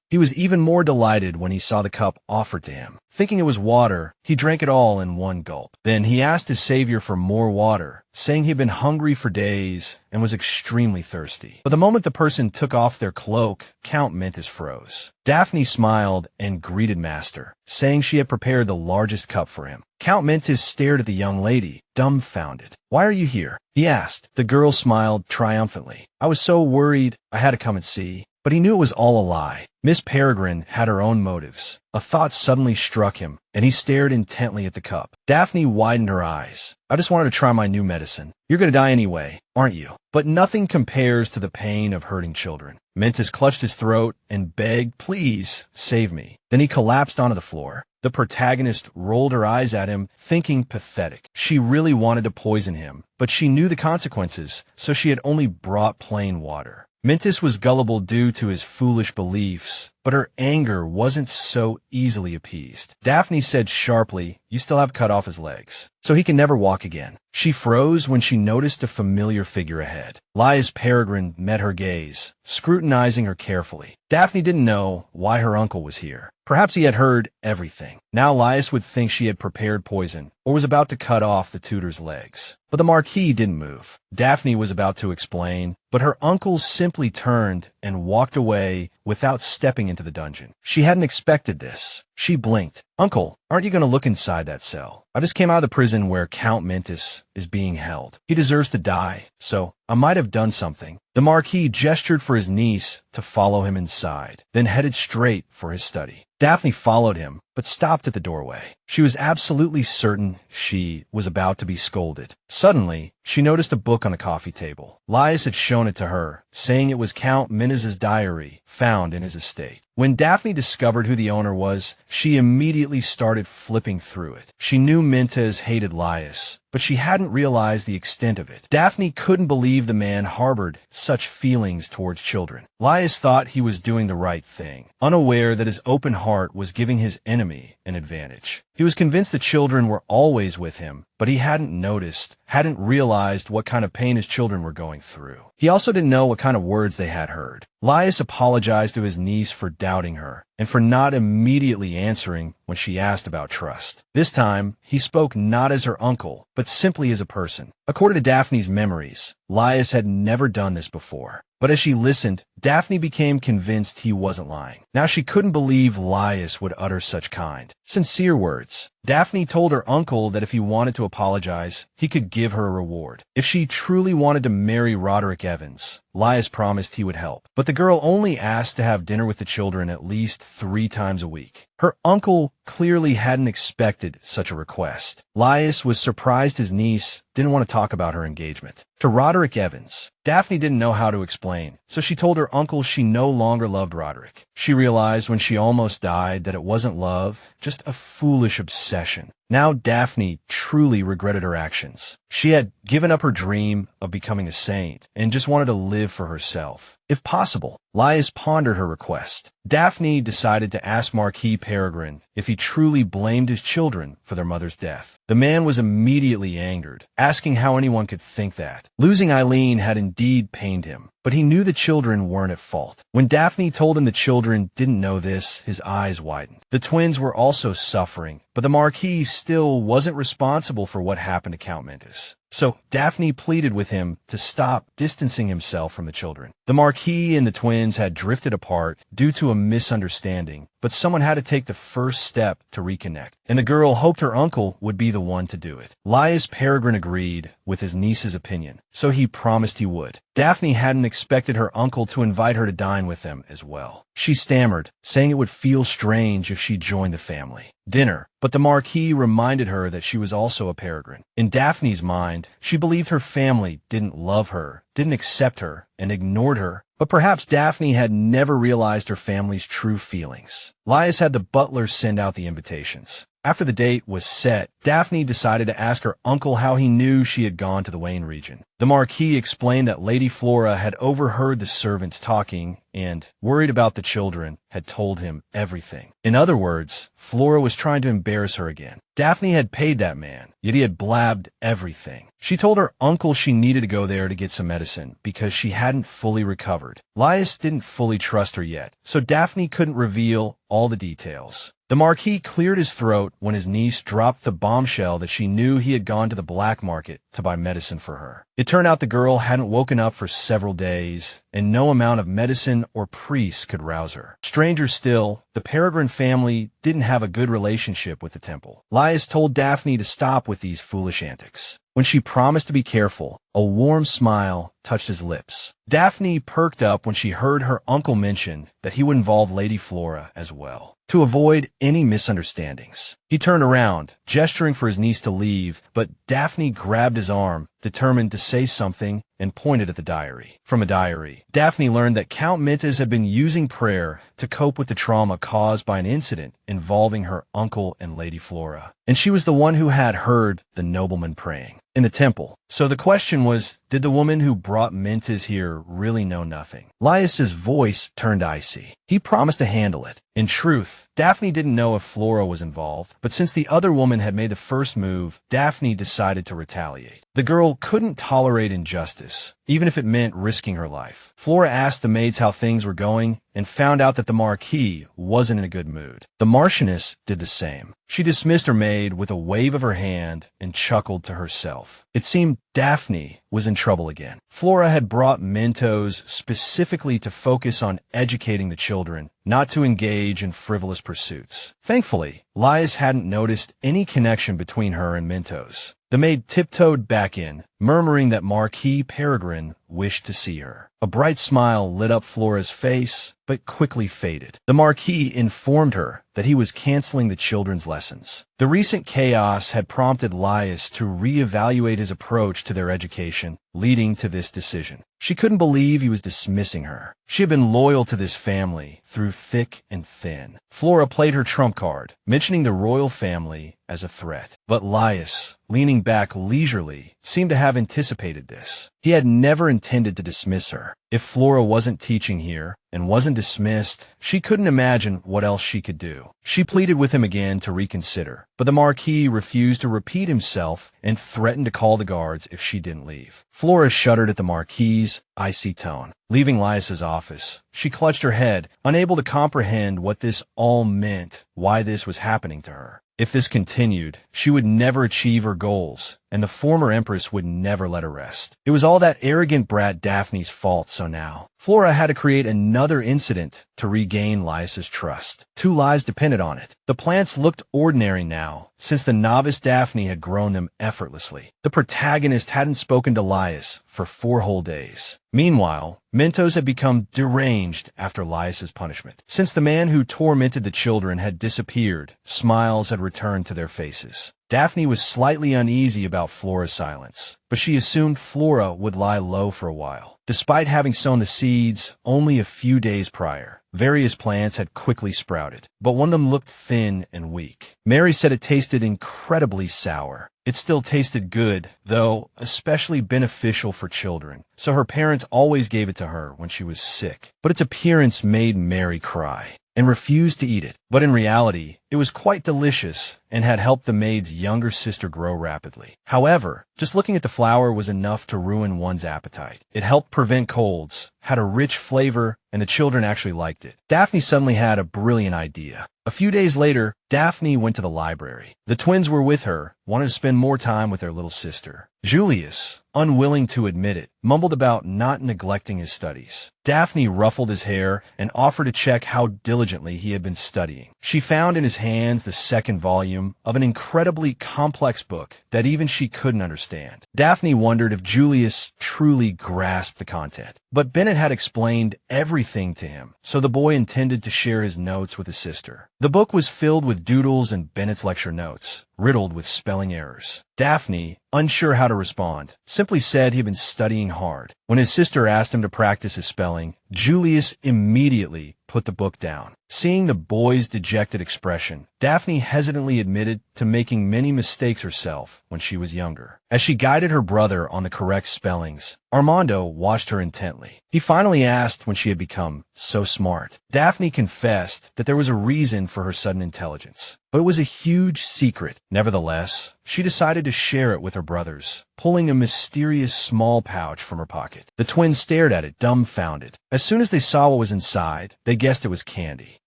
He was even more delighted when he saw the cup offered to him. Thinking it was water, he drank it all in one gulp. Then he asked his savior for more water, saying he had been hungry for days and was extremely thirsty. But the moment the person took off their cloak, Count Mentis froze. Daphne smiled and greeted Master, saying she had prepared the largest cup for him. Count Mentis stared at the young lady, dumbfounded. "Why are you here?" he asked. The girl smiled triumphantly. "I was so worried, I had to come and see." But he knew it was all a lie. Miss Peregrine had her own motives. A thought suddenly struck him, and he stared intently at the cup. Daphne widened her eyes. "I just wanted to try my new medicine. You're going to die anyway, aren't you?" But nothing compares to the pain of hurting children. Mentis clutched his throat and begged, "Please, save me." Then he collapsed onto the floor. The protagonist rolled her eyes at him, thinking pathetic. She really wanted to poison him, but she knew the consequences, so she had only brought plain water. Mentis was gullible due to his foolish beliefs, but her anger wasn't so easily appeased. Daphne said sharply, "You still have cut off his legs, so he can never walk again." She froze when she noticed a familiar figure ahead. Laius Peregrine met her gaze, scrutinizing her carefully. Daphne didn't know why her uncle was here. Perhaps he had heard everything. Now Laius would think she had prepared poison, or was about to cut off the tutor's legs. But the Marquis didn't move. Daphne was about to explain, but her uncle simply turned and walked away without stepping into the dungeon. She hadn't expected this. She blinked. "Uncle, aren't you going to look inside that cell? I just came out of the prison where Count Mentis is being held. He deserves to die, so I might have done something." The Marquis gestured for his niece to follow him inside, then headed straight for his study. Daphne followed him, but stopped at the doorway. She was absolutely certain she was about to be scolded. Suddenly, she noticed a book on the coffee table. Laius had shown it to her, saying it was Count Mentis' diary found in his estate. When Daphne discovered who the owner was, she immediately started flipping through it. She knew Mentis hated Laius, but she hadn't realized the extent of it. Daphne couldn't believe the man harbored such feelings towards children. Laius thought he was doing the right thing, unaware that his open heart was giving his enemy an advantage. He was convinced the children were always with him, but he hadn't noticed, hadn't realized what kind of pain his children were going through. He also didn't know what kind of words they had heard. Laius apologized to his niece for doubting her, and for not immediately answering when she asked about trust. This time, he spoke not as her uncle, but simply as a person. According to Daphne's memories, Laius had never done this before. But as she listened, Daphne became convinced he wasn't lying. Now she couldn't believe Laius would utter such kind, sincere words. Daphne told her uncle that if he wanted to apologize, he could give her a reward. If she truly wanted to marry Roderick Evans, Laius promised he would help. But the girl only asked to have dinner with the children at least 3 times a week. Her uncle clearly hadn't expected such a request. Laius was surprised his niece didn't want to talk about her engagement. To Roderick Evans, Daphne didn't know how to explain, so she told her uncle she no longer loved Roderick. She realized when she almost died that it wasn't love, just a foolish obsession. Now Daphne truly regretted her actions. She had given up her dream of becoming a saint and just wanted to live for herself. If possible, Laius pondered her request. Daphne decided to ask Marquis Peregrine if he truly blamed his children for their mother's death. The man was immediately angered, asking how anyone could think that. Losing Eileen had indeed pained him, but he knew the children weren't at fault. When Daphne told him the children didn't know this, his eyes widened. The twins were also suffering, but the Marquis still wasn't responsible for what happened to Count Mentis. So Daphne pleaded with him to stop distancing himself from the children. The Marquis and the twins had drifted apart due to a misunderstanding, but someone had to take the first step to reconnect, and the girl hoped her uncle would be the one to do it. Laius Peregrine agreed with his niece's opinion, so he promised he would. Daphne hadn't expected her uncle to invite her to dine with them as well. She stammered, saying it would feel strange if she joined the family dinner, but the Marquis reminded her that she was also a Peregrine. In Daphne's mind, she believed her family didn't love her, didn't accept her, and ignored her. But perhaps Daphne had never realized her family's true feelings. Laius had the butler send out the invitations. After the date was set, Daphne decided to ask her uncle how he knew she had gone to the Wayne region. The Marquis explained that Lady Flora had overheard the servants talking and, worried about the children, had told him everything. In other words, Flora was trying to embarrass her again. Daphne had paid that man, yet he had blabbed everything. She told her uncle she needed to go there to get some medicine because she hadn't fully recovered. Laius didn't fully trust her yet, so Daphne couldn't reveal all the details. The Marquis cleared his throat when his niece dropped the bombshell that she knew he had gone to the black market to buy medicine for her. It turned out the girl hadn't woken up for several days, and no amount of medicine or priest could rouse her. Stranger still, the Peregrine family didn't have a good relationship with the temple. Laius told Daphne to stop with these foolish antics. When she promised to be careful, a warm smile touched his lips. Daphne perked up when she heard her uncle mention that he would involve Lady Flora as well, to avoid any misunderstandings. He turned around, gesturing for his niece to leave, but Daphne grabbed his arm, determined to say something, and pointed at the diary. From a diary, Daphne learned that Count Mentis had been using prayer to cope with the trauma caused by an incident involving her uncle and Lady Flora. And she was the one who had heard the nobleman praying in the temple. So the question was, did the woman who brought Mentis here really know nothing? Laius's voice turned icy. He promised to handle it. In truth, Daphne didn't know if Flora was involved, but since the other woman had made the first move, Daphne decided to retaliate. The girl couldn't tolerate injustice, even if it meant risking her life. Flora asked the maids how things were going and found out that the Marquis wasn't in a good mood. The Marchioness did the same. She dismissed her maid with a wave of her hand and chuckled to herself. It seemed Daphne was in trouble again. Flora had brought Mentos specifically to focus on educating the children, not to engage in frivolous pursuits. Thankfully, Laius hadn't noticed any connection between her and Mentos. The maid tiptoed back in, murmuring that Marquis Peregrine wished to see her. A bright smile lit up Flora's face, but quickly faded. The Marquis informed her that he was canceling the children's lessons. The recent chaos had prompted Laius to reevaluate his approach to their education, leading to this decision. She couldn't believe he was dismissing her. She had been loyal to this family through thick and thin. Flora played her trump card, mentioning the royal family as a threat. But Laius, leaning back leisurely, seemed to have anticipated this. He had never intended to dismiss her. If Flora wasn't teaching here and wasn't dismissed, she couldn't imagine what else she could do. She pleaded with him again to reconsider, but the Marquis refused to repeat himself and threatened to call the guards if she didn't leave. Flora shuddered at the Marquis's icy tone. Leaving Laius's office, she clutched her head, unable to comprehend what this all meant, why this was happening to her. If this continued, she would never achieve her goals, and the former empress would never let her rest. It was all that arrogant brat Daphne's fault, so now Flora had to create another incident to regain Laius's trust. 2 lives depended on it. The plants looked ordinary now, since the novice Daphne had grown them effortlessly. The protagonist hadn't spoken to Laius for 4 whole days. Meanwhile, Mentos had become deranged after Laius's punishment. Since the man who tormented the children had disappeared, smiles had returned to their faces. Daphne was slightly uneasy about Flora's silence, but she assumed Flora would lie low for a while. Despite having sown the seeds only a few days prior, various plants had quickly sprouted, but one of them looked thin and weak. Mary said it tasted incredibly sour. It still tasted good, though especially beneficial for children, so her parents always gave it to her when she was sick. But its appearance made Mary cry and refused to eat it. But in reality, it was quite delicious and had helped the maid's younger sister grow rapidly. However, just looking at the flower was enough to ruin one's appetite. It helped prevent colds, had a rich flavor, and the children actually liked it. Daphne suddenly had a brilliant idea. A few days later, Daphne went to the library. The twins were with her, wanted to spend more time with their little sister. Julius, unwilling to admit it, mumbled about not neglecting his studies. Daphne ruffled his hair and offered to check how diligently he had been studying. She found in his hands the second volume of an incredibly complex book that even she couldn't understand. Daphne wondered if Julius truly grasped the content. But Bennett had explained everything to him, so the boy intended to share his notes with his sister. The book was filled with doodles and Bennett's lecture notes, riddled with spelling errors. Daphne, unsure how to respond, simply said he'd been studying hard. When his sister asked him to practice his spelling, Julius immediately put the book down. Seeing the boy's dejected expression, Daphne hesitantly admitted to making many mistakes herself when she was younger. As she guided her brother on the correct spellings, Armando watched her intently. He finally asked when she had become so smart. Daphne confessed that there was a reason for her sudden intelligence, but it was a huge secret. Nevertheless, she decided to share it with her brothers, pulling a mysterious small pouch from her pocket. The twins stared at it, dumbfounded. As soon as they saw what was inside, they guessed it was candy.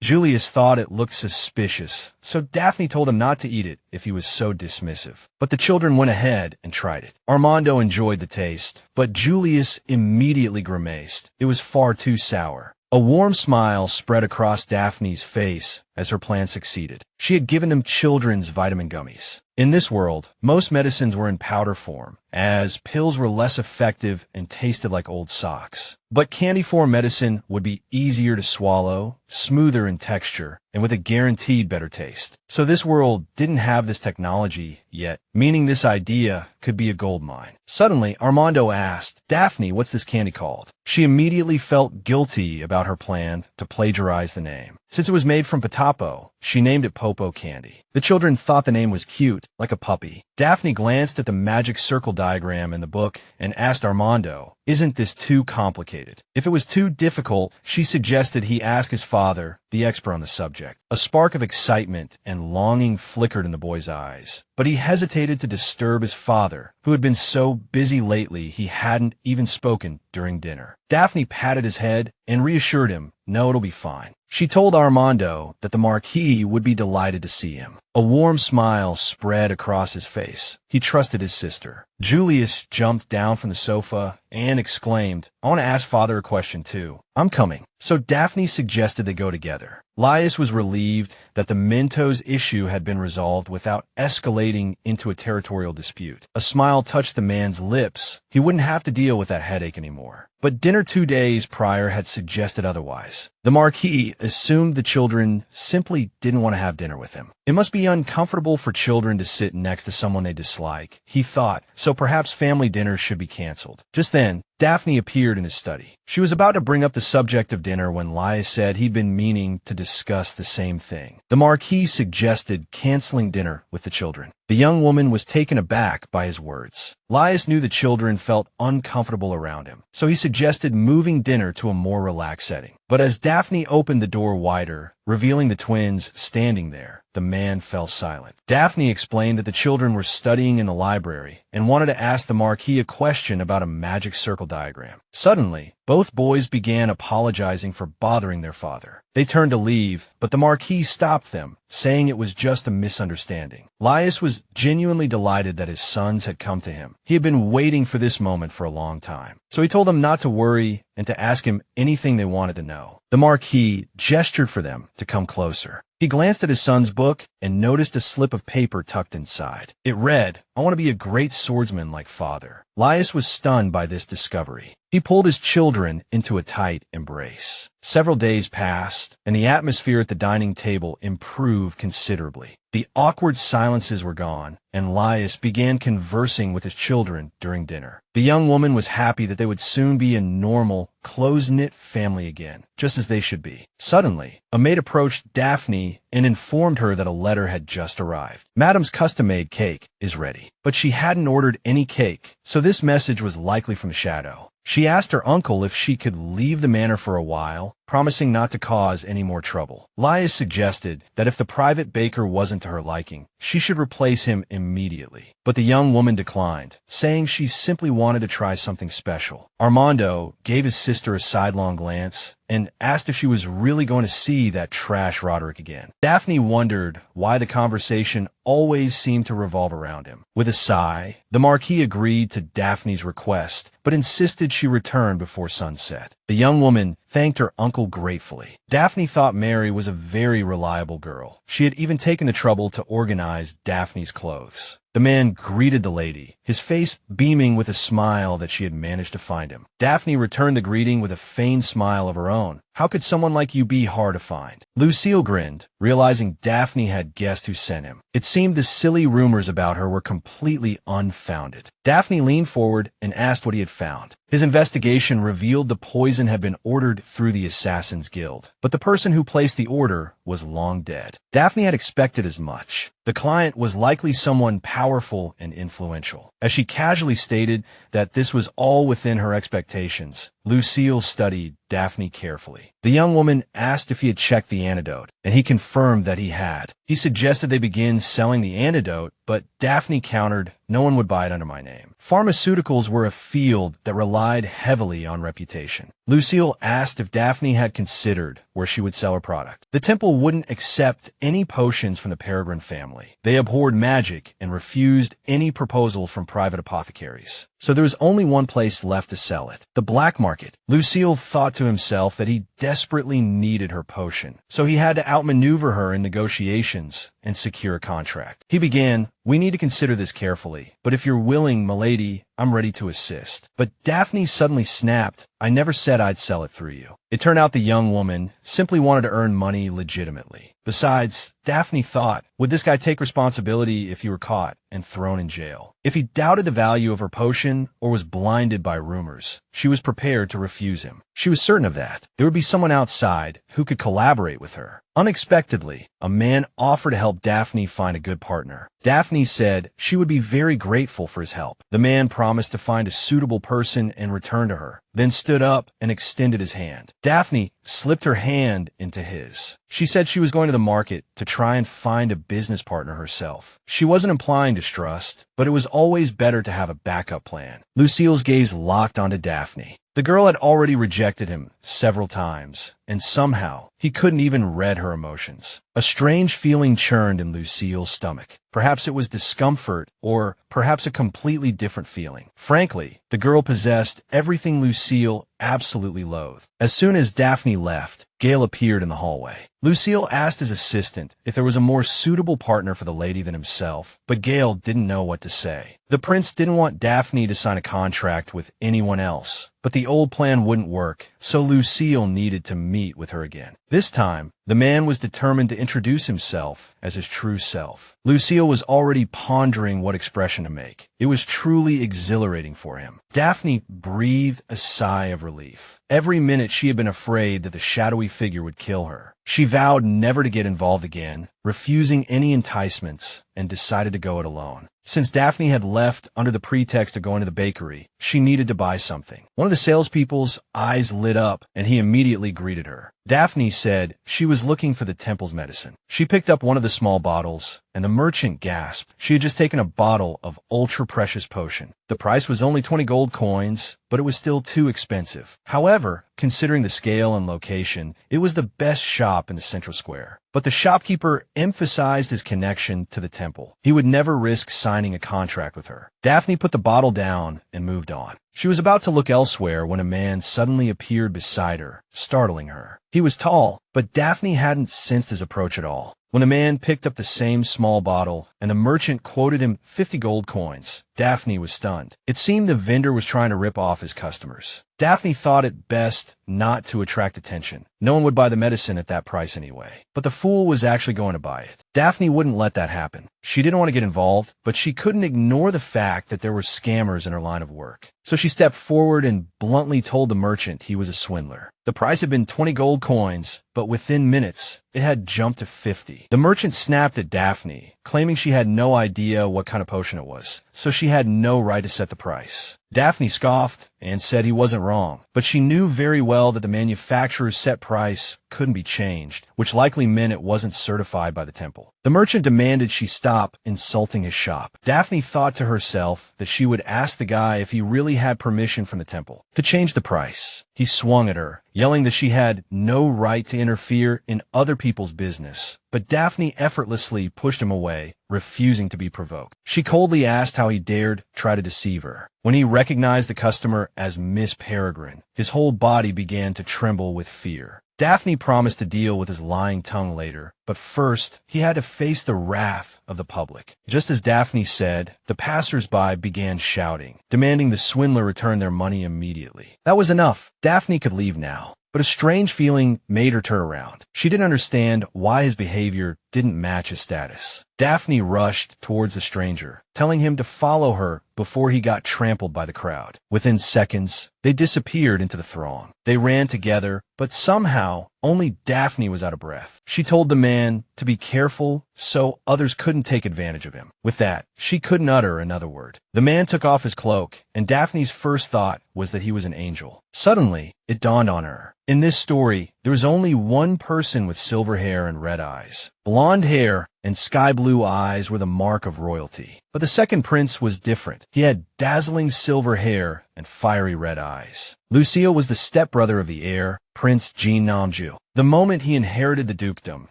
Julius thought it looked suspicious, so Daphne told him not to eat it if he was so dismissive. But the children went ahead and tried it. Armando enjoyed the taste, but Julius immediately grimaced. It was far too sour. A warm smile spread across Daphne's face as her plan succeeded. She had given them children's vitamin gummies. In this world, most medicines were in powder form, as pills were less effective and tasted like old socks. But candy form medicine would be easier to swallow, smoother in texture, and with a guaranteed better taste. So this world didn't have this technology yet, meaning this idea could be a gold mine. Suddenly, Armando asked, "Daphne, what's this candy called?" She immediately felt guilty about her plan to plagiarize the name. Since it was made from Potapo, she named it Popo Candy. The children thought the name was cute, like a puppy. Daphne glanced at the magic circle diagram in the book and asked Armando, "Isn't this too complicated?" If it was too difficult, she suggested he ask his father, the expert on the subject. A spark of excitement and longing flickered in the boy's eyes, but he hesitated to disturb his father, who had been so busy lately he hadn't even spoken during dinner. Daphne patted his head and reassured him, "No, it'll be fine." She told Armando that the Marquis would be delighted to see him. A warm smile spread across his face. He trusted his sister. Julius jumped down from the sofa and exclaimed, "I want to ask Father a question too." "I'm coming." So Daphne suggested they go together. Laius was relieved that the Mentos issue had been resolved without escalating into a territorial dispute. A smile touched the man's lips. He wouldn't have to deal with that headache anymore. But dinner 2 days prior had suggested otherwise. The Marquis assumed the children simply didn't want to have dinner with him. It must be uncomfortable for children to sit next to someone they dislike, he thought, so perhaps family dinners should be canceled. Just then, Daphne appeared in his study. She was about to bring up the subject of dinner when Laius said he'd been meaning to discuss the same thing. The Marquis suggested canceling dinner with the children. The young woman was taken aback by his words. Laius knew the children felt uncomfortable around him, so he suggested moving dinner to a more relaxed setting. But as Daphne opened the door wider, revealing the twins standing there, the man fell silent. Daphne explained that the children were studying in the library and wanted to ask the Marquis a question about a magic circle diagram. Suddenly, both boys began apologizing for bothering their father. They turned to leave, but the Marquis stopped them, saying it was just a misunderstanding. Laius was genuinely delighted that his sons had come to him. He had been waiting for this moment for a long time. So he told them not to worry and to ask him anything they wanted to know. The Marquis gestured for them to come closer. He glanced at his son's book and noticed a slip of paper tucked inside. It read, "I want to be a great swordsman like father." Laius was stunned by this discovery. He pulled his children into a tight embrace. Several days passed, and the atmosphere at the dining table improved considerably. The awkward silences were gone, and Laius began conversing with his children during dinner. The young woman was happy that they would soon be a normal, close-knit family again, just as they should be. Suddenly, a maid approached Daphne and informed her that a letter had just arrived. Madame's custom-made cake is ready. But she hadn't ordered any cake, so this message was likely from the shadow. She asked her uncle if she could leave the manor for a while, promising not to cause any more trouble. Laius suggested that if the private baker wasn't to her liking, she should replace him immediately. But the young woman declined, saying she simply wanted to try something special. Armando gave his sister a sidelong glance and asked if she was really going to see that trash Roderick again. Daphne wondered why the conversation always seemed to revolve around him. With a sigh, the Marquis agreed to Daphne's request, but insisted she return before sunset. The young woman thanked her uncle gratefully. Daphne thought Mary was a very reliable girl. She had even taken the trouble to organize Daphne's clothes. The man greeted the lady, his face beaming with a smile that she had managed to find him. Daphne returned the greeting with a feigned smile of her own. How could someone like you be hard to find? Luciel grinned, realizing Daphne had guessed who sent him. It seemed the silly rumors about her were completely unfounded. Daphne leaned forward and asked what he had found. His investigation revealed the poison had been ordered through the Assassin's Guild, but the person who placed the order was long dead. Daphne had expected as much. The client was likely someone powerful and influential. As she casually stated that this was all within her expectations, Luciel studied Daphne carefully. The young woman asked if he had checked the antidote, and he confirmed that he had. He suggested they begin selling the antidote, but Daphne countered, "No one would buy it under my name." Pharmaceuticals were a field that relied heavily on reputation. Luciel asked if Daphne had considered where she would sell her product. The temple wouldn't accept any potions from the Peregrine family. They abhorred magic and refused any proposal from private apothecaries. So there was only one place left to sell it, the black market. Luciel thought to himself that he desperately needed her potion, so he had to outmaneuver her in negotiations and secure a contract. He began, "We need to consider this carefully, but if you're willing, milady, I'm ready to assist." But Daphne suddenly snapped, "I never said I'd sell it through you." It turned out the young woman simply wanted to earn money legitimately. Besides, Daphne thought, would this guy take responsibility if he were caught and thrown in jail? If he doubted the value of her potion or was blinded by rumors, she was prepared to refuse him. She was certain of that. There would be someone outside who could collaborate with her. Unexpectedly, a man offered to help Daphne find a good partner. Daphne said she would be very grateful for his help. The man promised to find a suitable person and return to her, then stood up and extended his hand. Daphne slipped her hand into his. She said she was going to the market to try and find a business partner herself. She wasn't implying distrust, but it was always better to have a backup plan. Luciel's gaze locked onto Daphne. The girl had already rejected him several times, and somehow he couldn't even read her emotions. A strange feeling churned in Luciel's stomach. Perhaps it was discomfort, or perhaps a completely different feeling. Frankly, the girl possessed everything Luciel absolutely loathed. As soon as Daphne left, Gale appeared in the hallway. Luciel asked his assistant if there was a more suitable partner for the lady than himself, but Gale didn't know what to say. The prince didn't want Daphne to sign a contract with anyone else, but the old plan wouldn't work, so Luciel needed to meet with her again. This time, the man was determined to introduce himself as his true self. Luciel was already pondering what expression to make. It was truly exhilarating for him. Daphne breathed a sigh of relief. Every minute she had been afraid that the shadowy figure would kill her. She vowed never to get involved again, refusing any enticements, and decided to go it alone. Since Daphne had left under the pretext of going to the bakery, she needed to buy something. One of the salespeople's eyes lit up, and he immediately greeted her. Daphne said she was looking for the temple's medicine. She picked up one of the small bottles, and the merchant gasped. She had just taken a bottle of ultra-precious potion. The price was only 20 gold coins, but it was still too expensive. However, considering the scale and location, it was the best shop in the central square. But the shopkeeper emphasized his connection to the temple. He would never risk signing a contract with her. Daphne put the bottle down and moved on. She was about to look elsewhere when a man suddenly appeared beside her, startling her. He was tall, but Daphne hadn't sensed his approach at all. When the man picked up the same small bottle and the merchant quoted him 50 gold coins, Daphne was stunned. It seemed the vendor was trying to rip off his customers. Daphne thought it best not to attract attention. No one would buy the medicine at that price anyway. But the fool was actually going to buy it. Daphne wouldn't let that happen. She didn't want to get involved, but she couldn't ignore the fact that there were scammers in her line of work. So she stepped forward and bluntly told the merchant he was a swindler. The price had been 20 gold coins, but within minutes, it had jumped to 50. The merchant snapped at Daphne, claiming she had no idea what kind of potion it was, so she had no right to set the price. Daphne scoffed and said he wasn't wrong, but she knew very well that the manufacturer's set price couldn't be changed, which likely meant it wasn't certified by the temple. The merchant demanded she stop insulting his shop. Daphne thought to herself that she would ask the guy if he really had permission from the temple to change the price. He swung at her, yelling that she had no right to interfere in other people's business. But Daphne effortlessly pushed him away, refusing to be provoked. She coldly asked how he dared try to deceive her. When he recognized the customer as Miss Peregrine, his whole body began to tremble with fear. Daphne promised to deal with his lying tongue later, but first, he had to face the wrath of the public. Just as Daphne said, the passers-by began shouting, demanding the swindler return their money immediately. That was enough. Daphne could leave now. But a strange feeling made her turn around. She didn't understand why his behavior didn't match his status. Daphne rushed towards the stranger, telling him to follow her before he got trampled by the crowd. Within seconds, they disappeared into the throng. They ran together, but somehow, only Daphne was out of breath. She told the man to be careful so others couldn't take advantage of him. With that, she couldn't utter another word. The man took off his cloak, and Daphne's first thought was that he was an angel. Suddenly, it dawned on her. In this story, there was only one person with silver hair and red eyes. Blonde hair and sky blue eyes were the mark of royalty. But the second prince was different. He had dazzling silver hair and fiery red eyes. Luciel was the stepbrother of the heir, Prince Jean Namju. The moment he inherited the dukedom,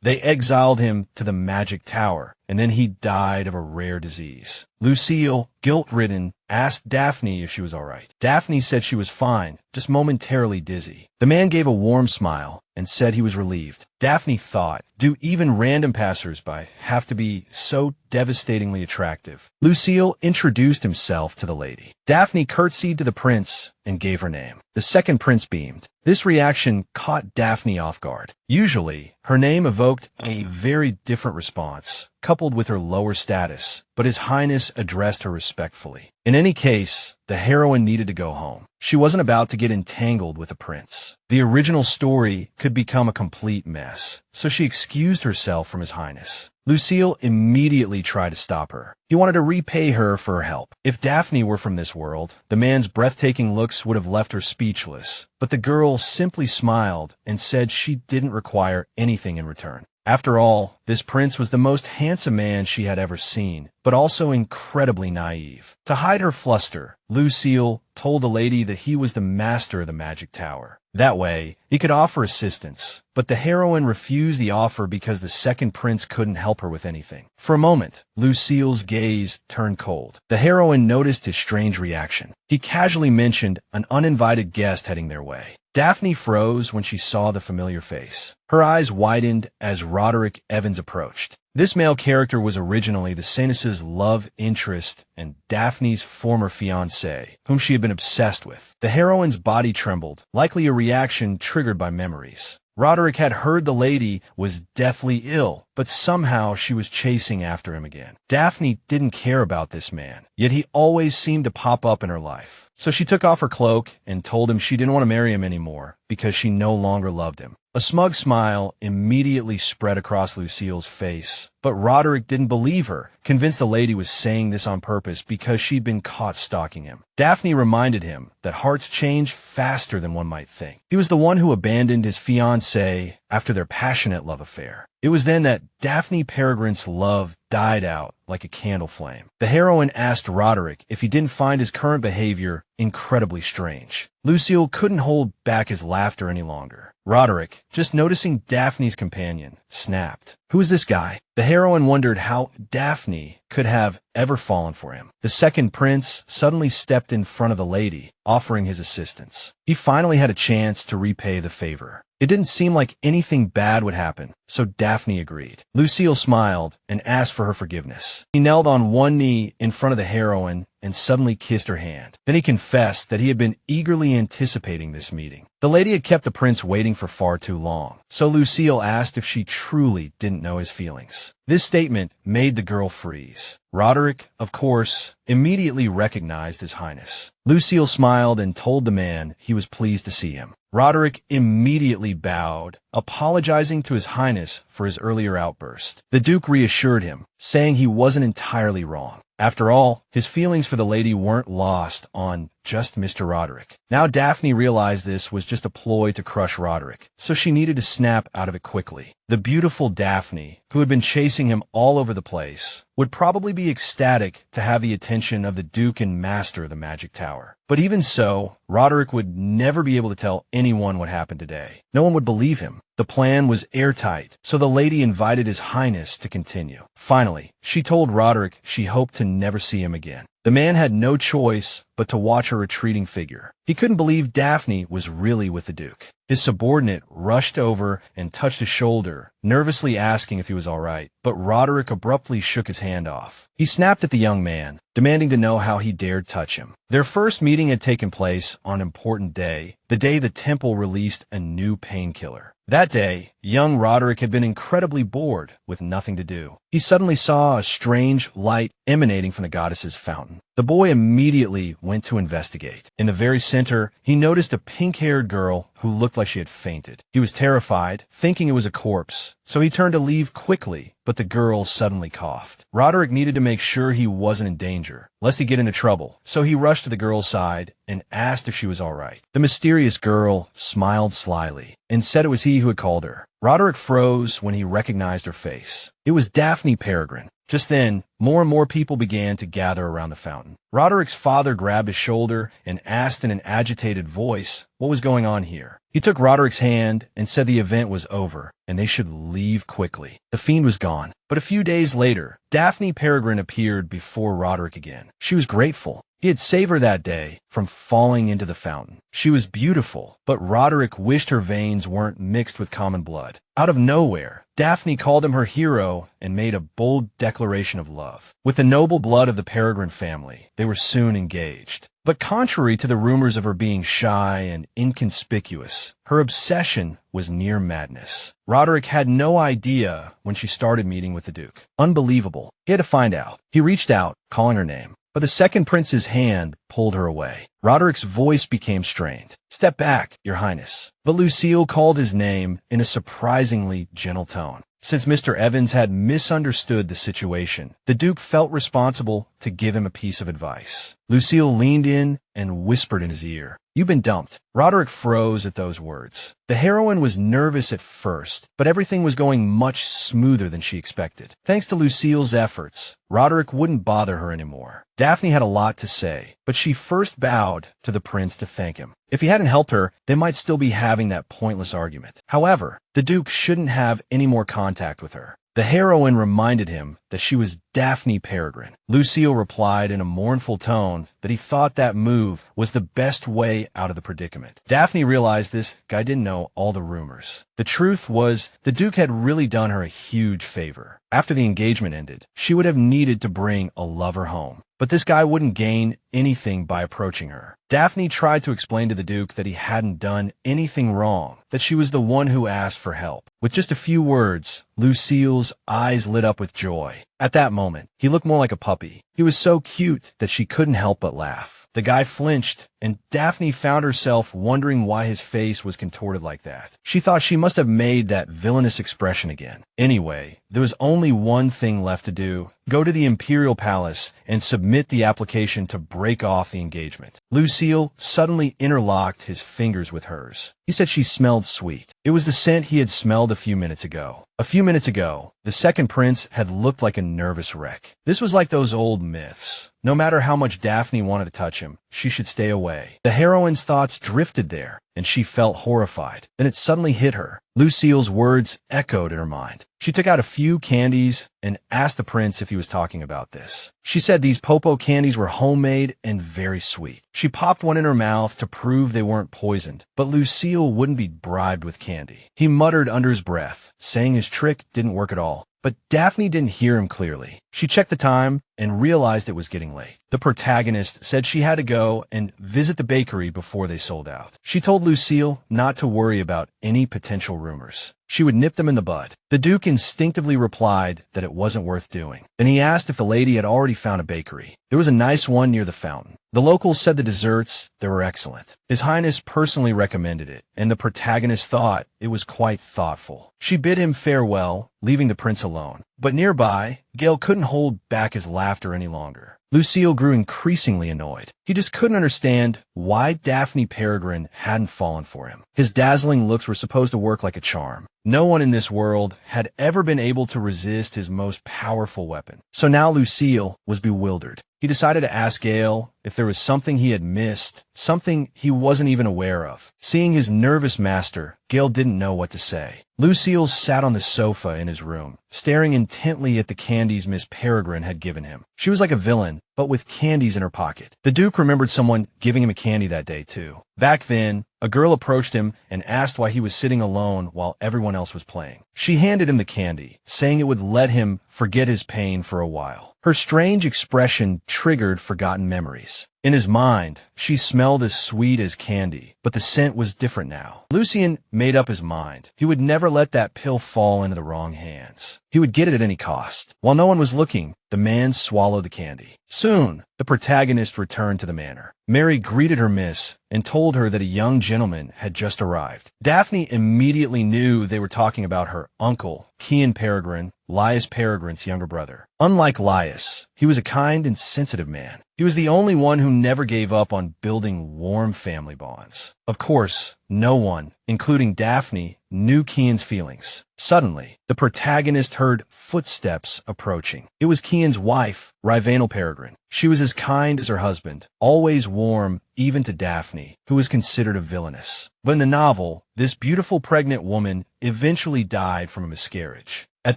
they exiled him to the magic tower, and then he died of a rare disease. Luciel, guilt-ridden, asked Daphne if she was all right. Daphne said she was fine, just momentarily dizzy. The man gave a warm smile and said he was relieved. Daphne thought, do even random passers-by have to be so devastatingly attractive? Luciel introduced himself to the lady. Daphne curtsied to the prince and gave her name. The second prince beamed. This reaction caught Daphne off guard. Usually, her name evoked a very different response, coupled with her lower status, but His Highness addressed her respectfully. In any case, the heroine needed to go home. She wasn't about to get entangled with a prince. The original story could become a complete mess, so she excused herself from His Highness. Luciel immediately tried to stop her. He wanted to repay her for her help. If Daphne were from this world, the man's breathtaking looks would have left her speechless, but the girl simply smiled and said she didn't require anything in return. After all, this prince was the most handsome man she had ever seen, but also incredibly naive. To hide her fluster, Luciel told the lady that he was the master of the magic tower. That way, he could offer assistance, but the heroine refused the offer because the second prince couldn't help her with anything. For a moment, Luciel's gaze turned cold. The heroine noticed his strange reaction. He casually mentioned an uninvited guest heading their way. Daphne froze when she saw the familiar face. Her eyes widened as Roderick Evans approached. This male character was originally the Saintess's love interest and Daphne's former fiancé, whom she had been obsessed with. The heroine's body trembled, likely a reaction triggered by memories. Roderick had heard the lady was deathly ill, but somehow she was chasing after him again. Daphne didn't care about this man, yet he always seemed to pop up in her life. So she took off her cloak and told him she didn't want to marry him anymore because she no longer loved him. A smug smile immediately spread across Luciel's face, but Roderick didn't believe her, convinced the lady was saying this on purpose because she'd been caught stalking him. Daphne reminded him that hearts change faster than one might think. He was the one who abandoned his fiancée after their passionate love affair. It was then that Daphne Peregrine's love died out like a candle flame. The heroine asked Roderick if he didn't find his current behavior incredibly strange. Luciel couldn't hold back his laughter any longer. Roderick, just noticing Daphne's companion, snapped. Who is this guy? The heroine wondered how Daphne could have ever fallen for him. The second prince suddenly stepped in front of the lady, offering his assistance. He finally had a chance to repay the favor. It didn't seem like anything bad would happen, so Daphne agreed. Luciel smiled and asked for her forgiveness. He knelt on one knee in front of the heroine and suddenly kissed her hand. Then he confessed that he had been eagerly anticipating this meeting. The lady had kept the prince waiting for far too long, so Luciel asked if she truly didn't know his feelings. This statement made the girl freeze. Roderick, of course, immediately recognized His Highness. Luciel smiled and told the man he was pleased to see him. Roderick immediately bowed, apologizing to His Highness for his earlier outburst. The Duke reassured him, saying he wasn't entirely wrong. After all, his feelings for the lady weren't lost on just Mr. Roderick. Now Daphne realized this was just a ploy to crush Roderick, so she needed to snap out of it quickly. The beautiful Daphne, who had been chasing him all over the place, would probably be ecstatic to have the attention of the Duke and Master of the Magic Tower. But even so, Roderick would never be able to tell anyone what happened today. No one would believe him. The plan was airtight, so the lady invited His Highness to continue. Finally, she told Roderick she hoped to never see him again. The man had no choice but to watch her retreating figure. He couldn't believe Daphne was really with the Duke. His subordinate rushed over and touched his shoulder, nervously asking if he was all right, but Roderick abruptly shook his hand off. He snapped at the young man, demanding to know how he dared touch him. Their first meeting had taken place on an important day, the day the temple released a new painkiller. That day, young Roderick had been incredibly bored with nothing to do. He suddenly saw a strange light emanating from the goddess's fountain. The boy immediately went to investigate. In the very center, he noticed a pink-haired girl who looked like she had fainted. He was terrified, thinking it was a corpse, so he turned to leave quickly, but the girl suddenly coughed. Roderick needed to make sure he wasn't in danger, lest he get into trouble, so he rushed to the girl's side and asked if she was all right. The mysterious girl smiled slyly and said it was he who had called her. Roderick froze when he recognized her face. It was Daphne Peregrine. Just then, more and more people began to gather around the fountain. Roderick's father grabbed his shoulder and asked in an agitated voice what was going on here. He took Roderick's hand and said the event was over and they should leave quickly. The fiend was gone. But a few days later, Daphne Peregrine appeared before Roderick again. She was grateful. He had saved her that day from falling into the fountain. She was beautiful, but Roderick wished her veins weren't mixed with common blood. Out of nowhere, Daphne called him her hero and made a bold declaration of love. With the noble blood of the Peregrine family, they were soon engaged. But contrary to the rumors of her being shy and inconspicuous, her obsession was near madness. Roderick had no idea when she started meeting with the Duke. Unbelievable. He had to find out. He reached out, calling her name. But the second prince's hand pulled her away. Roderick's voice became strained. "Step back, Your Highness." But Luciel called his name in a surprisingly gentle tone. Since Mr. Evans had misunderstood the situation, the Duke felt responsible to give him a piece of advice. Luciel leaned in and whispered in his ear, "You've been dumped." Roderick froze at those words. The heroine was nervous at first, but everything was going much smoother than she expected. Thanks to Luciel's efforts, Roderick wouldn't bother her anymore. Daphne had a lot to say, but she first bowed to the prince to thank him. If he hadn't helped her, they might still be having that pointless argument. However, the Duke shouldn't have any more contact with her. The heroine reminded him that she was Daphne Peregrine. Luciel replied in a mournful tone that he thought that move was the best way out of the predicament. Daphne realized this guy didn't know all the rumors. The truth was, the Duke had really done her a huge favor. After the engagement ended, she would have needed to bring a lover home. But this guy wouldn't gain anything by approaching her. Daphne tried to explain to the Duke that he hadn't done anything wrong, that she was the one who asked for help. With just a few words, Luciel's eyes lit up with joy. At that moment, he looked more like a puppy. He was so cute that she couldn't help but laugh. The guy flinched, and Daphne found herself wondering why his face was contorted like that. She thought she must have made that villainous expression again. Anyway, there was only one thing left to do. Go to the Imperial Palace and submit the application to break off the engagement. Luciel suddenly interlocked his fingers with hers. He said she smelled sweet. It was the scent he had smelled a few minutes ago. A few minutes ago, the second prince had looked like a nervous wreck. This was like those old myths, No matter how much Daphne wanted to touch him, she should stay away. The heroine's thoughts drifted there, and she felt horrified. Then it suddenly hit her. Luciel's words echoed in her mind. She took out a few candies and asked the prince if he was talking about this. She said these Popo candies were homemade and very sweet. She popped one in her mouth to prove they weren't poisoned, but Luciel wouldn't be bribed with candy. He muttered under his breath, saying his trick didn't work at all. But Daphne didn't hear him clearly. She checked the time and realized it was getting late. The protagonist said she had to go and visit the bakery before they sold out. She told Luciel not to worry about any potential rumors. She would nip them in the bud. The Duke instinctively replied that it wasn't worth doing. Then he asked if the lady had already found a bakery. There was a nice one near the fountain. The locals said the desserts, they were excellent. His Highness personally recommended it, and the protagonist thought it was quite thoughtful. She bid him farewell, leaving the prince alone. But nearby, Gale couldn't hold back his laughter any longer. Luciel grew increasingly annoyed. He just couldn't understand why Daphne Peregrine hadn't fallen for him. His dazzling looks were supposed to work like a charm. No one in this world had ever been able to resist his most powerful weapon. So now Luciel was bewildered. He decided to ask Gale if there was something he had missed, something he wasn't even aware of. Seeing his nervous master, Gale didn't know what to say. Luciel sat on the sofa in his room, staring intently at the candies Miss Peregrine had given him. She was like a villain, but with candies in her pocket. The Duke remembered someone giving him a candy that day, too. Back then, a girl approached him and asked why he was sitting alone while everyone else was playing. She handed him the candy, saying it would let him forget his pain for a while. Her strange expression triggered forgotten memories. In his mind, she smelled as sweet as candy, but the scent was different now. Lucien made up his mind. He would never let that pill fall into the wrong hands. He would get it at any cost. While no one was looking, the man swallowed the candy. Soon, the protagonist returned to the manor. Mary greeted her miss and told her that a young gentleman had just arrived. Daphne immediately knew they were talking about her uncle, Kian Peregrine, Laius Peregrine's younger brother. Unlike Laius, he was a kind and sensitive man. He was the only one who never gave up on building warm family bonds. Of course, no one, including Daphne, knew Kian's feelings. Suddenly, the protagonist heard footsteps approaching. It was Kian's wife, Reincarnated Peregrine. She was as kind as her husband, always warm even to Daphne, who was considered a villainess. But in the novel, this beautiful pregnant woman eventually died from a miscarriage. At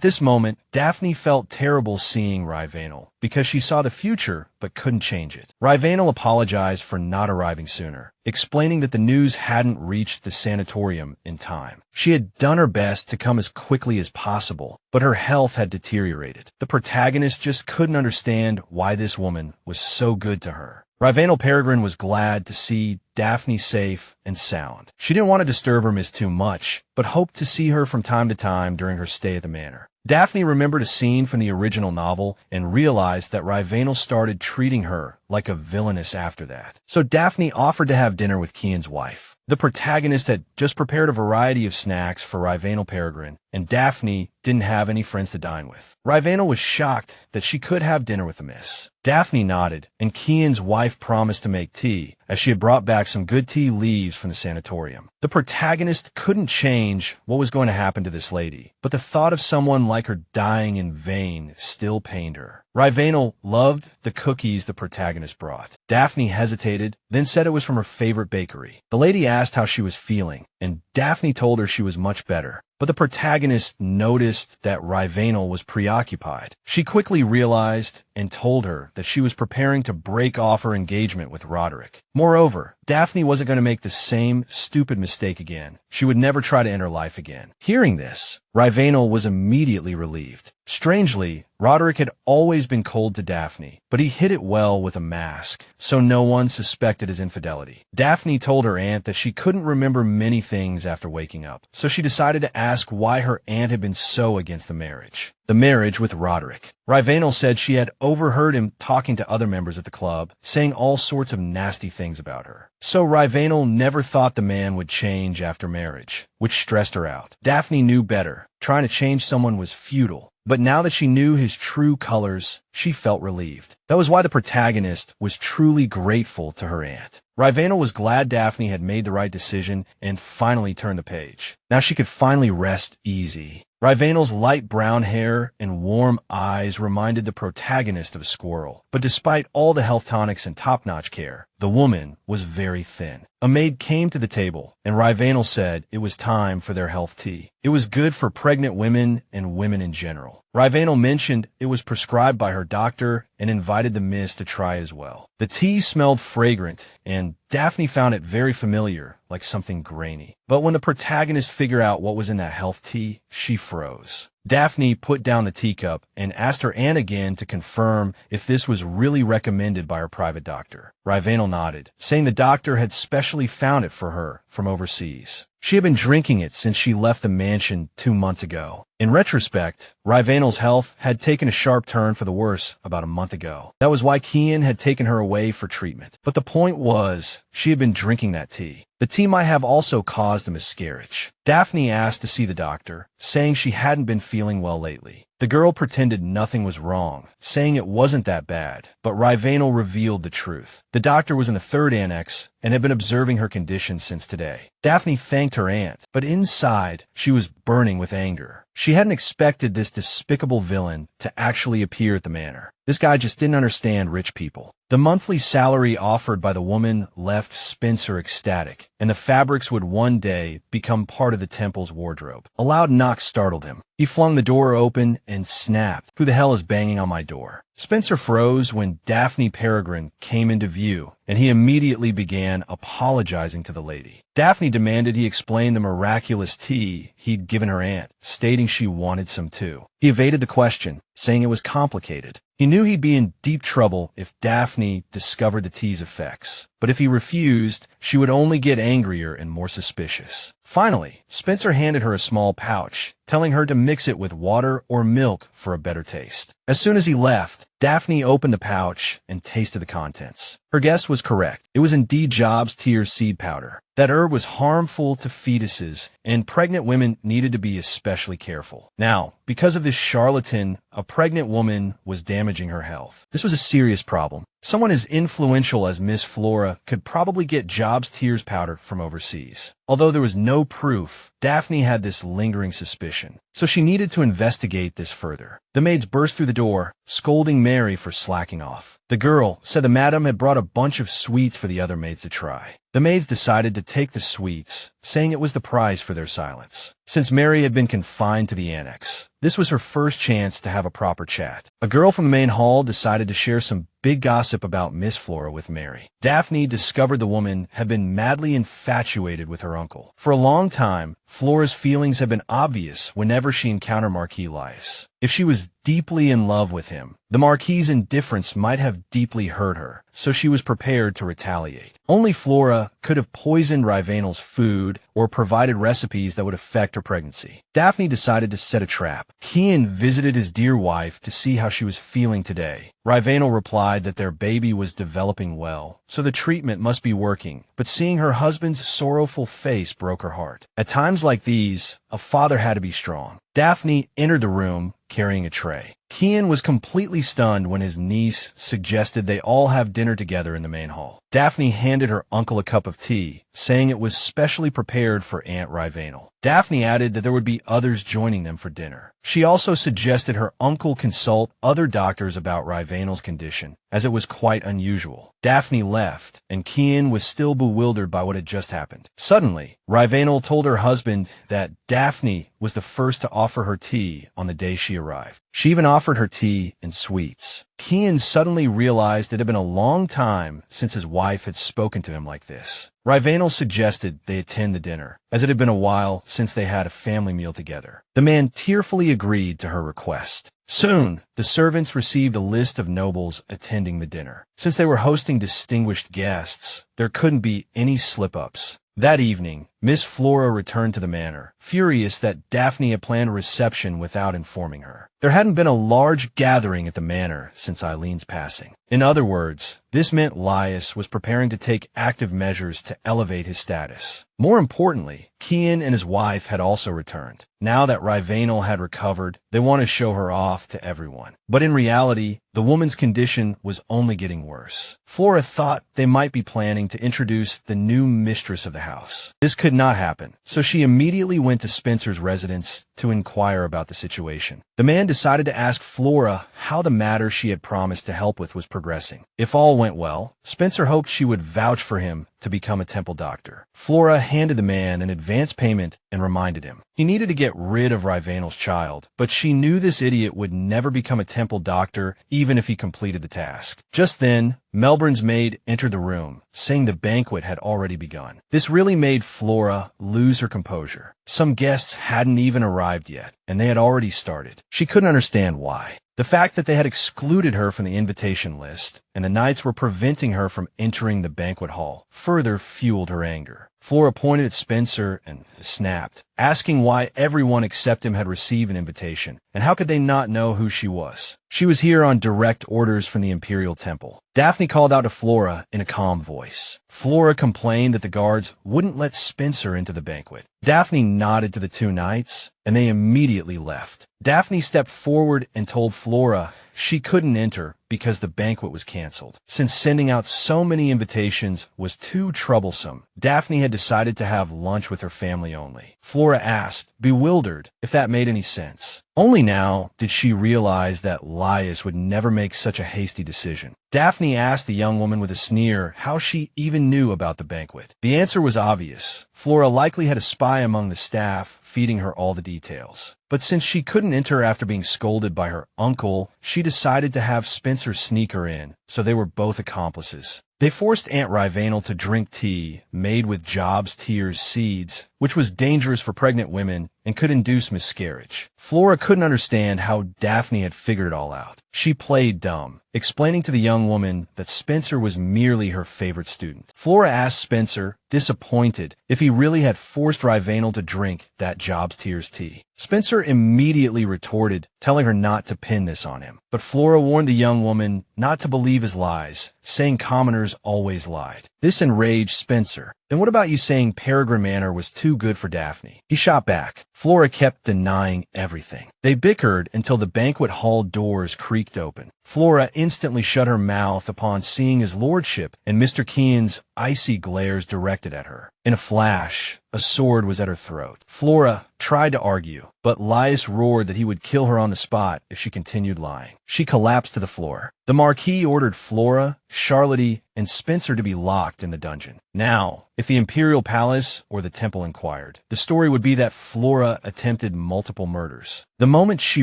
this moment, Daphne felt terrible seeing Reincarnated because she saw the future but couldn't change it. Reincarnated apologized for not arriving sooner, explaining that the news hadn't reached the sanatorium in time. She had done her best to come as quickly as possible, but her health had deteriorated. The protagonist just couldn't understand why this woman was so good to her. Reincarnated Peregrine was glad to see Daphne safe and sound. She didn't want to disturb her miss too much, but hoped to see her from time to time during her stay at the manor. Daphne remembered a scene from the original novel and realized that Reincarnated started treating her like a villainess after that. So Daphne offered to have dinner with Kian's wife. The protagonist had just prepared a variety of snacks for Reincarnated Peregrine, and Daphne didn't have any friends to dine with. Reincarnated was shocked that she could have dinner with the miss. Daphne nodded, and Kian's wife promised to make tea, as she had brought back some good tea leaves from the sanatorium. The protagonist couldn't change what was going to happen to this lady, but the thought of someone like her dying in vain still pained her. Reincarnated loved the cookies the protagonist brought. Daphne hesitated, then said it was from her favorite bakery. The lady asked how she was feeling, and Daphne told her she was much better. But the protagonist noticed that Reincarnated was preoccupied. She quickly realized and told her that she was preparing to break off her engagement with Roderick. Moreover, Daphne wasn't going to make the same stupid mistake again. She would never try to end her life again. Hearing this, Reincarnated was immediately relieved. Strangely, Roderick had always been cold to Daphne, but he hid it well with a mask, so no one suspected his infidelity. Daphne told her aunt that she couldn't remember many things after waking up, so she decided to ask why her aunt had been so against the marriage. The marriage with Roderick. Reincarnated said she had overheard him talking to other members at the club, saying all sorts of nasty things about her. So Reincarnated never thought the man would change after marriage, which stressed her out. Daphne knew better. Trying to change someone was futile. But now that she knew his true colors, she felt relieved. That was why the protagonist was truly grateful to her aunt. Reincarnated was glad Daphne had made the right decision and finally turned the page. Now she could finally rest easy. Rivanel's light brown hair and warm eyes reminded the protagonist of a squirrel. But despite all the health tonics and top-notch care, the woman was very thin. A maid came to the table, and Rivanel said it was time for their health tea. It was good for pregnant women and women in general. Rivanel mentioned it was prescribed by her doctor and invited the miss to try as well. The tea smelled fragrant, and Daphne found it very familiar, like something grainy. But when the protagonist figured out what was in that health tea, she froze. Daphne put down the teacup and asked her aunt again to confirm if this was really recommended by her private doctor. Rivanel nodded, saying the doctor had specially found it for her from overseas. She had been drinking it since she left the mansion 2 months ago. In retrospect, Rivanel's health had taken a sharp turn for the worse about a month ago. That was why Kian had taken her away for treatment. But the point was, she had been drinking that tea. The tea might have also caused a miscarriage. Daphne asked to see the doctor, saying she hadn't been feeling well lately. The girl pretended nothing was wrong, saying it wasn't that bad, but Rivanel revealed the truth. The doctor was in the third annex and had been observing her condition since today. Daphne thanked her aunt, but inside, she was burning with anger. She hadn't expected this despicable villain to actually appear at the manor. This guy just didn't understand rich people. The monthly salary offered by the woman left Spencer ecstatic, and the fabrics would one day become part of the temple's wardrobe. A loud knock startled him. He flung the door open and snapped, "Who the hell is banging on my door?" Spencer froze when Daphne Peregrine came into view, and he immediately began apologizing to the lady. Daphne demanded he explain the miraculous tea he'd given her aunt, stating she wanted some too. He evaded the question, saying it was complicated. He knew he'd be in deep trouble if Daphne discovered the tea's effects, but if he refused, she would only get angrier and more suspicious. Finally, Spencer handed her a small pouch, telling her to mix it with water or milk for a better taste. As soon as he left, Daphne opened the pouch and tasted the contents. Her guess was correct. It was indeed Job's tear seed powder. That herb was harmful to fetuses, and pregnant women needed to be especially careful. Now, because of this charlatan, a pregnant woman was damaging her health. This was a serious problem. Someone as influential as Miss Flora could probably get Job's tears powder from overseas. Although there was no proof, Daphne had this lingering suspicion, so she needed to investigate this further. The maids burst through the door, scolding Mary for slacking off. The girl said the madam had brought a bunch of sweets for the other maids to try. The maids decided to take the sweets, saying it was the prize for their silence. Since Mary had been confined to the annex, this was her first chance to have a proper chat. A girl from the main hall decided to share some big gossip about Miss Flora with Mary. Daphne discovered the woman had been madly infatuated with her uncle. For a long time, Flora's feelings had been obvious whenever she encountered Marquis Lias. If she was deeply in love with him, the Marquis's indifference might have deeply hurt her, so she was prepared to retaliate. Only Flora could have poisoned Rivanel's food or provided recipes that would affect her pregnancy. Daphne decided to set a trap. Kian visited his dear wife to see how she was feeling today. Rivanel replied that their baby was developing well, so the treatment must be working, but seeing her husband's sorrowful face broke her heart. At times like these, a father had to be strong. Daphne entered the room carrying a tray. Kian was completely stunned when his niece suggested they all have dinner together in the main hall. Daphne handed her uncle a cup of tea, saying it was specially prepared for Aunt Rivanel. Daphne added that there would be others joining them for dinner. She also suggested her uncle consult other doctors about Rivanel's condition, as it was quite unusual. Daphne left, and Kian was still bewildered by what had just happened. Suddenly, Rivanel told her husband that Daphne was the first to offer her tea on the day she arrived. She even offered her tea and sweets. Kian suddenly realized it had been a long time since his wife had spoken to him like this. Rivanel suggested they attend the dinner, as it had been a while since they had a family meal together. The man tearfully agreed to her request. Soon, the servants received a list of nobles attending the dinner. Since they were hosting distinguished guests, there couldn't be any slip-ups. That evening, Miss Flora returned to the manor, furious that Daphne had planned a reception without informing her. There hadn't been a large gathering at the manor since Eileen's passing. In other words, this meant Lias was preparing to take active measures to elevate his status. More importantly, Kian and his wife had also returned. Now that Rivanel had recovered, they want to show her off to everyone. But in reality, the woman's condition was only getting worse. Flora thought they might be planning to introduce the new mistress of the house. This could not happen, so she immediately went to Spencer's residence to inquire about the situation. The man decided to ask Flora how the matter she had promised to help with was progressing. If all went well, Spencer hoped she would vouch for him to become a temple doctor. Flora handed the man an advance payment and reminded him he needed to get rid of Reincarnated's child, but she knew this idiot would never become a temple doctor even if he completed the task. Just then, Melbourne's maid entered the room, saying the banquet had already begun. This really made Flora lose her composure. Some guests hadn't even arrived yet, and they had already started. She couldn't understand why. The fact that they had excluded her from the invitation list and the knights were preventing her from entering the banquet hall further fueled her anger. Flora pointed at Spencer and snapped, asking why everyone except him had received an invitation, and how could they not know who she was. She was here on direct orders from the Imperial Temple. Daphne called out to Flora in a calm voice. Flora complained that the guards wouldn't let Spencer into the banquet. Daphne nodded to the two knights, and they immediately left. Daphne stepped forward and told Flora she couldn't enter because the banquet was canceled. Since sending out so many invitations was too troublesome, Daphne had decided to have lunch with her family only. Flora asked, bewildered, if that made any sense. Only now did she realize that Laius would never make such a hasty decision. Daphne asked the young woman with a sneer how she even knew about the banquet. The answer was obvious. Flora likely had a spy among the staff, feeding her all the details. But since she couldn't enter after being scolded by her uncle, she decided to have Spencer sneak her in, so they were both accomplices. They forced Aunt Reincarnated to drink tea made with Job's tears seeds, which was dangerous for pregnant women and could induce miscarriage. Flora couldn't understand how Daphne had figured it all out. She played dumb, explaining to the young woman that Spencer was merely her favorite student. Flora asked Spencer, disappointed, if he really had forced Reincarnated to drink that Job's tears tea. Spencer immediately retorted, telling her not to pin this on him. But Flora warned the young woman not to believe his lies, saying commoners always lied. This enraged Spencer. Then what about you saying Peregrine Manor was too good for Daphne? He shot back. Flora kept denying everything. They bickered until the banquet hall doors creaked open. Flora instantly shut her mouth upon seeing his lordship and Mr. Kean's icy glares directed at her. In a flash, a sword was at her throat. Flora tried to argue, but Laius roared that he would kill her on the spot if she continued lying. She collapsed to the floor. The Marquis ordered Flora, Charlotte, and Spencer to be locked in the dungeon. Now, if the Imperial Palace or the Temple inquired, the story would be that Flora attempted multiple murders. The moment she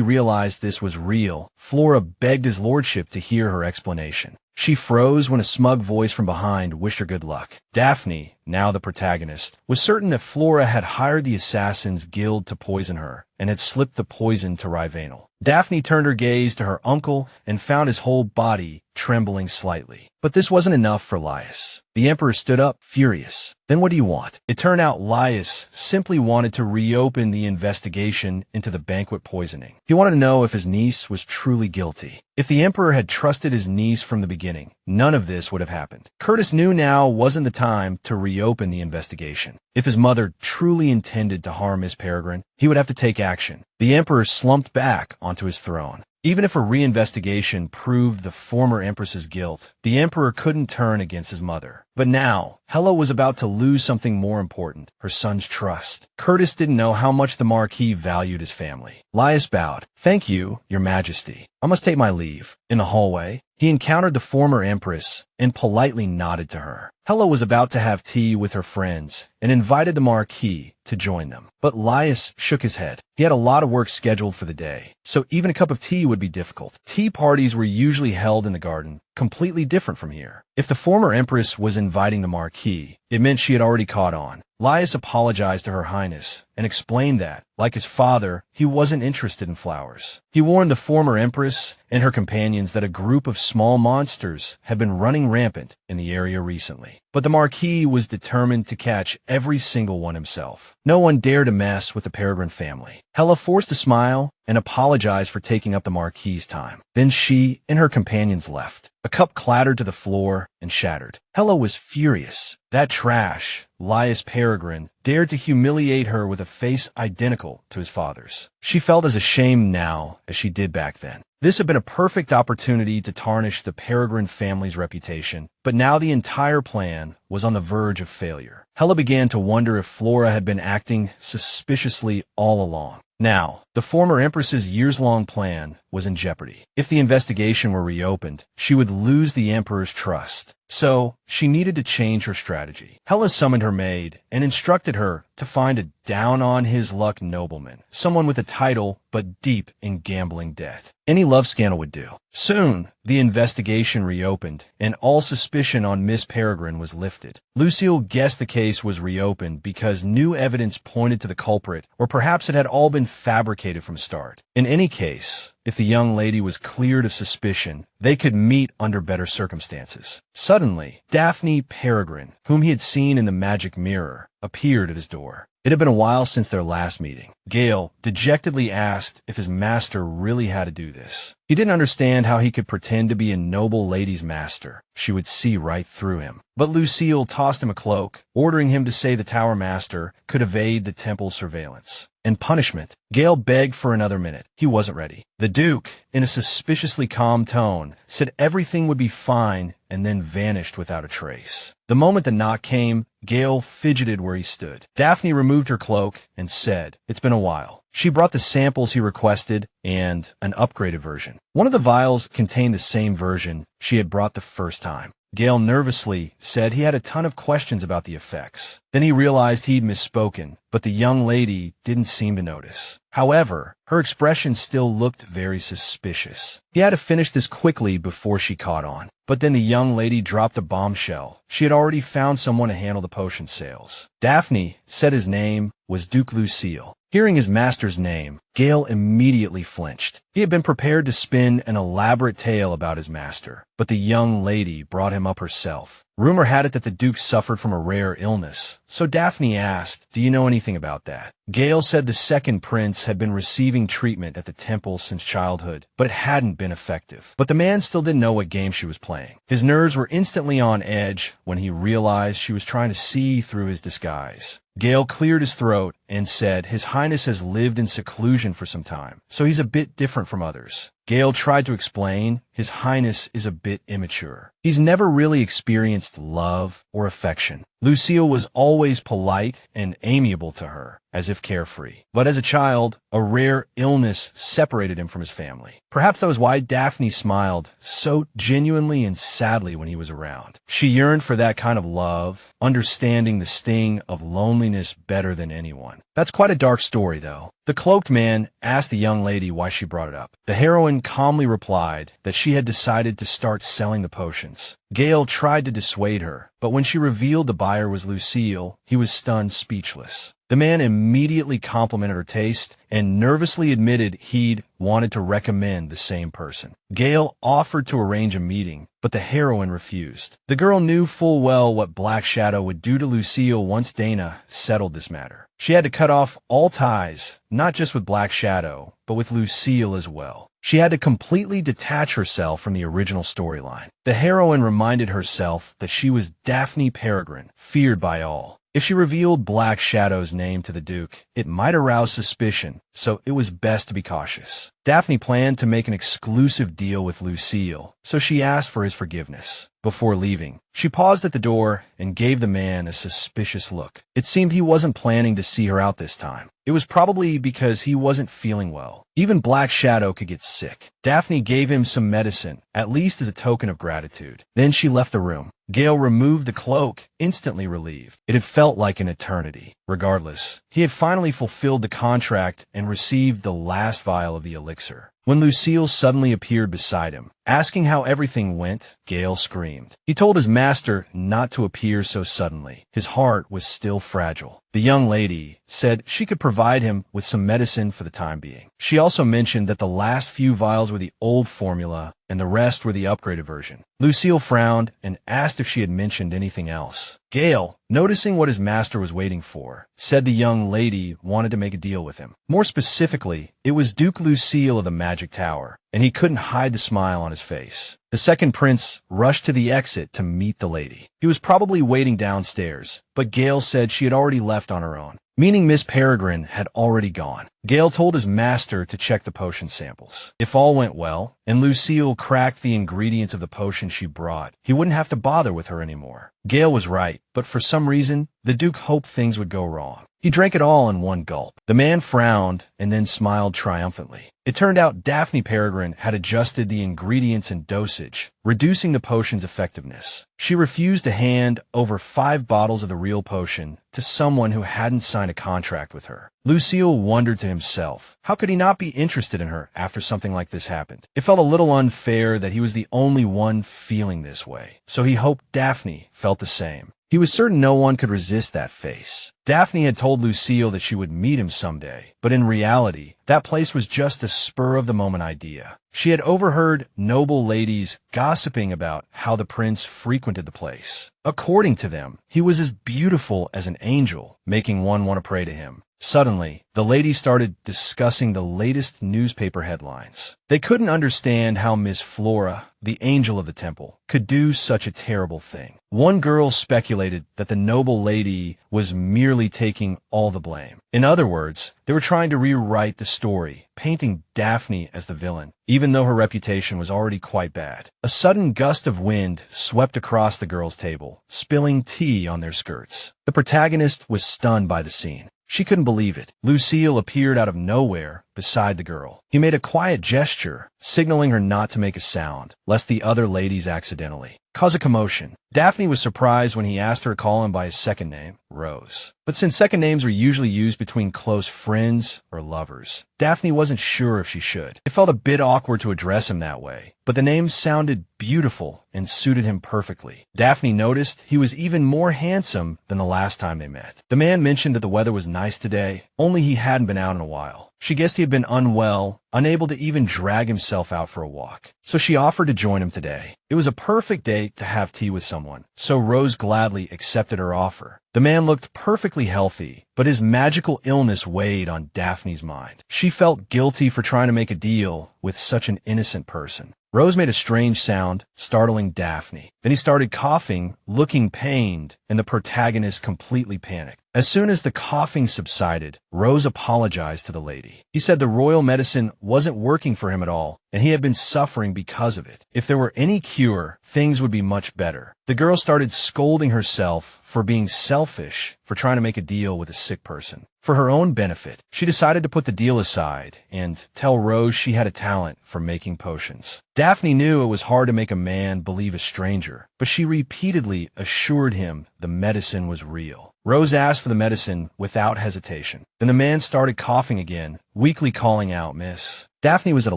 realized this was real, Flora begged his lordship to hear her explanation. She froze when a smug voice from behind wished her good luck. Daphne, now the protagonist, was certain that Flora had hired the Assassins' Guild to poison her and had slipped the poison to Reincarnated. Daphne turned her gaze to her uncle and found his whole body trembling slightly. But this wasn't enough for Laius. The Emperor stood up, furious. Then what do you want? It turned out Laius simply wanted to reopen the investigation into the banquet poisoning. He wanted to know if his niece was truly guilty. If the Emperor had trusted his niece from the beginning, none of this would have happened. Curtis knew now wasn't the time to reopen the investigation. If his mother truly intended to harm Miss Peregrine, he would have to take action. The Emperor slumped back onto his throne. Even if a reinvestigation proved the former Empress's guilt, the Emperor couldn't turn against his mother. But now, Hela was about to lose something more important, her son's trust. Curtis didn't know how much the Marquis valued his family. Laius bowed. Thank you, Your Majesty. I must take my leave. In the hallway, he encountered the former Empress and politely nodded to her. Hela was about to have tea with her friends and invited the Marquis to join them. But Laius shook his head. He had a lot of work scheduled for the day, so even a cup of tea would be difficult. Tea parties were usually held in the garden, completely different from here. If the former Empress was inviting the Marquis, it meant she had already caught on. Laius apologized to Her Highness and explained that, like his father, he wasn't interested in flowers. He warned the former Empress and her companions that a group of small monsters had been running rampant in the area recently. But the Marquis was determined to catch every single one himself. No one dared to mess with the Peregrine family. Hela forced a smile and apologized for taking up the Marquis's time. Then she and her companions left. A cup clattered to the floor and shattered. Hela was furious. That trash, Laius Peregrine, dared to humiliate her with a face identical to his father's. She felt as ashamed now as she did back then. This had been a perfect opportunity to tarnish the Peregrine family's reputation, but now the entire plan was on the verge of failure. Hela began to wonder if Flora had been acting suspiciously all along. Now, the former Empress's years-long plan was in jeopardy. If the investigation were reopened, she would lose the Emperor's trust. So, she needed to change her strategy. Hela summoned her maid and instructed her to find a down-on-his-luck nobleman, someone with a title but deep in gambling debt. Any love scandal would do. Soon, the investigation reopened, and all suspicion on Miss Peregrine was lifted. Luciel guessed the case was reopened because new evidence pointed to the culprit, or perhaps it had all been fabricated from start. In any case, if the young lady was cleared of suspicion, they could meet under better circumstances. Suddenly, Daphne Peregrine, whom he had seen in the magic mirror, appeared at his door. It had been a while since their last meeting. Gale dejectedly asked if his master really had to do this. He didn't understand how he could pretend to be a noble lady's master. She would see right through him. But Luciel tossed him a cloak, ordering him to say the Tower Master could evade the temple's surveillance. In punishment, Gale begged for another minute. He wasn't ready. The Duke, in a suspiciously calm tone, said everything would be fine and then vanished without a trace. The moment the knock came, Gale fidgeted where he stood. Daphne removed her cloak and said, "It's been a while." She brought the samples he requested and an upgraded version. One of the vials contained the same version she had brought the first time. Gale nervously said he had a ton of questions about the effects. Then he realized he'd misspoken, but the young lady didn't seem to notice. However, her expression still looked very suspicious. He had to finish this quickly before she caught on. But then the young lady dropped a bombshell. She had already found someone to handle the potion sales. Daphne said his name was Duke Luciel. Hearing his master's name, Gale immediately flinched. He had been prepared to spin an elaborate tale about his master, but the young lady brought him up herself. Rumor had it that the Duke suffered from a rare illness, so Daphne asked, "Do you know anything about that?" Gale said the second prince had been receiving treatment at the temple since childhood, but it hadn't been effective. But the man still didn't know what game she was playing. His nerves were instantly on edge when he realized she was trying to see through his disguise. Gale cleared his throat and said His Highness has lived in seclusion for some time, so he's a bit different from others. Gale tried to explain His Highness is a bit immature. He's never really experienced love or affection. Luciel was always polite and amiable to her, as if carefree. But as a child, a rare illness separated him from his family. Perhaps that was why Daphne smiled so genuinely and sadly when he was around. She yearned for that kind of love, understanding the sting of loneliness better than anyone. That's quite a dark story, though. The cloaked man asked the young lady why she brought it up. The heroine calmly replied that she had decided to start selling the potions. Gale tried to dissuade her, but when she revealed the buyer was Luciel, he was stunned speechless. The man immediately complimented her taste and nervously admitted he'd wanted to recommend the same person. Gale offered to arrange a meeting, but the heroine refused. The girl knew full well what Black Shadow would do to Luciel once Dana settled this matter. She had to cut off all ties, not just with Black Shadow, but with Luciel as well. She had to completely detach herself from the original storyline. The heroine reminded herself that she was Daphne Peregrine, feared by all. If she revealed Black Shadow's name to the Duke, it might arouse suspicion, so it was best to be cautious. Daphne planned to make an exclusive deal with Luciel, so she asked for his forgiveness. Before leaving, she paused at the door and gave the man a suspicious look. It seemed he wasn't planning to see her out this time. It was probably because he wasn't feeling well. Even Black Shadow could get sick. Daphne gave him some medicine, at least as a token of gratitude. Then she left the room. Gale removed the cloak, instantly relieved. It had felt like an eternity. Regardless, he had finally fulfilled the contract and received the last vial of the elixir. When Luciel suddenly appeared beside him, asking how everything went, Gale screamed. He told his master not to appear so suddenly. His heart was still fragile. The young lady said she could provide him with some medicine for the time being. She also mentioned that the last few vials were the old formula and the rest were the upgraded version. Luciel frowned and asked if she had mentioned anything else. Gale, noticing what his master was waiting for, said the young lady wanted to make a deal with him. More specifically, it was Duke Luciel of the Magic Tower, and he couldn't hide the smile on his face. The second prince rushed to the exit to meet the lady. He was probably waiting downstairs, but Gale said she had already left on her own, meaning Miss Peregrine had already gone. Gale told his master to check the potion samples. If all went well, and Luciel cracked the ingredients of the potion she brought, he wouldn't have to bother with her anymore. Gale was right, but for some reason, the Duke hoped things would go wrong. He drank it all in one gulp. The man frowned and then smiled triumphantly. It turned out Daphne Peregrine had adjusted the ingredients and dosage, reducing the potion's effectiveness. She refused to hand over 5 bottles of the real potion to someone who hadn't signed a contract with her. Luciel wondered to himself, how could he not be interested in her after something like this happened? It felt a little unfair that he was the only one feeling this way, so he hoped Daphne felt the same. He was certain no one could resist that face. Daphne had told Luciel that she would meet him someday, but in reality, that place was just a spur-of-the-moment idea. She had overheard noble ladies gossiping about how the prince frequented the place. According to them, he was as beautiful as an angel, making one want to pray to him. Suddenly, the ladies started discussing the latest newspaper headlines. They couldn't understand how Miss Flora, the angel of the temple, could do such a terrible thing. One girl speculated that the noble lady was merely taking all the blame. In other words, they were trying to rewrite the story, painting Daphne as the villain, even though her reputation was already quite bad. A sudden gust of wind swept across the girls' table, spilling tea on their skirts. The protagonist was stunned by the scene. She couldn't believe it. Luciel appeared out of nowhere beside the girl. He made a quiet gesture, signaling her not to make a sound, lest the other ladies accidentally cause a commotion. Daphne was surprised when he asked her to call him by his second name, Rose. But since second names were usually used between close friends or lovers, Daphne wasn't sure if she should. It felt a bit awkward to address him that way, but the name sounded beautiful and suited him perfectly. Daphne noticed he was even more handsome than the last time they met. The man mentioned that the weather was nice today, only he hadn't been out in a while. She guessed he had been unwell, unable to even drag himself out for a walk. So she offered to join him today. It was a perfect day to have tea with someone, so Rose gladly accepted her offer. The man looked perfectly healthy, but his magical illness weighed on Daphne's mind. She felt guilty for trying to make a deal with such an innocent person. Rose made a strange sound, startling Daphne. Then he started coughing, looking pained, and the protagonist completely panicked. As soon as the coughing subsided, Rose apologized to the lady. He said the royal medicine wasn't working for him at all, and he had been suffering because of it. If there were any cure, things would be much better. The girl started scolding herself for being selfish, for trying to make a deal with a sick person. For her own benefit, she decided to put the deal aside and tell Rose she had a talent for making potions. Daphne knew it was hard to make a man believe a stranger, but she repeatedly assured him the medicine was real. Rose asked for the medicine without hesitation. Then the man started coughing again, weakly calling out, "Miss." Daphne was at a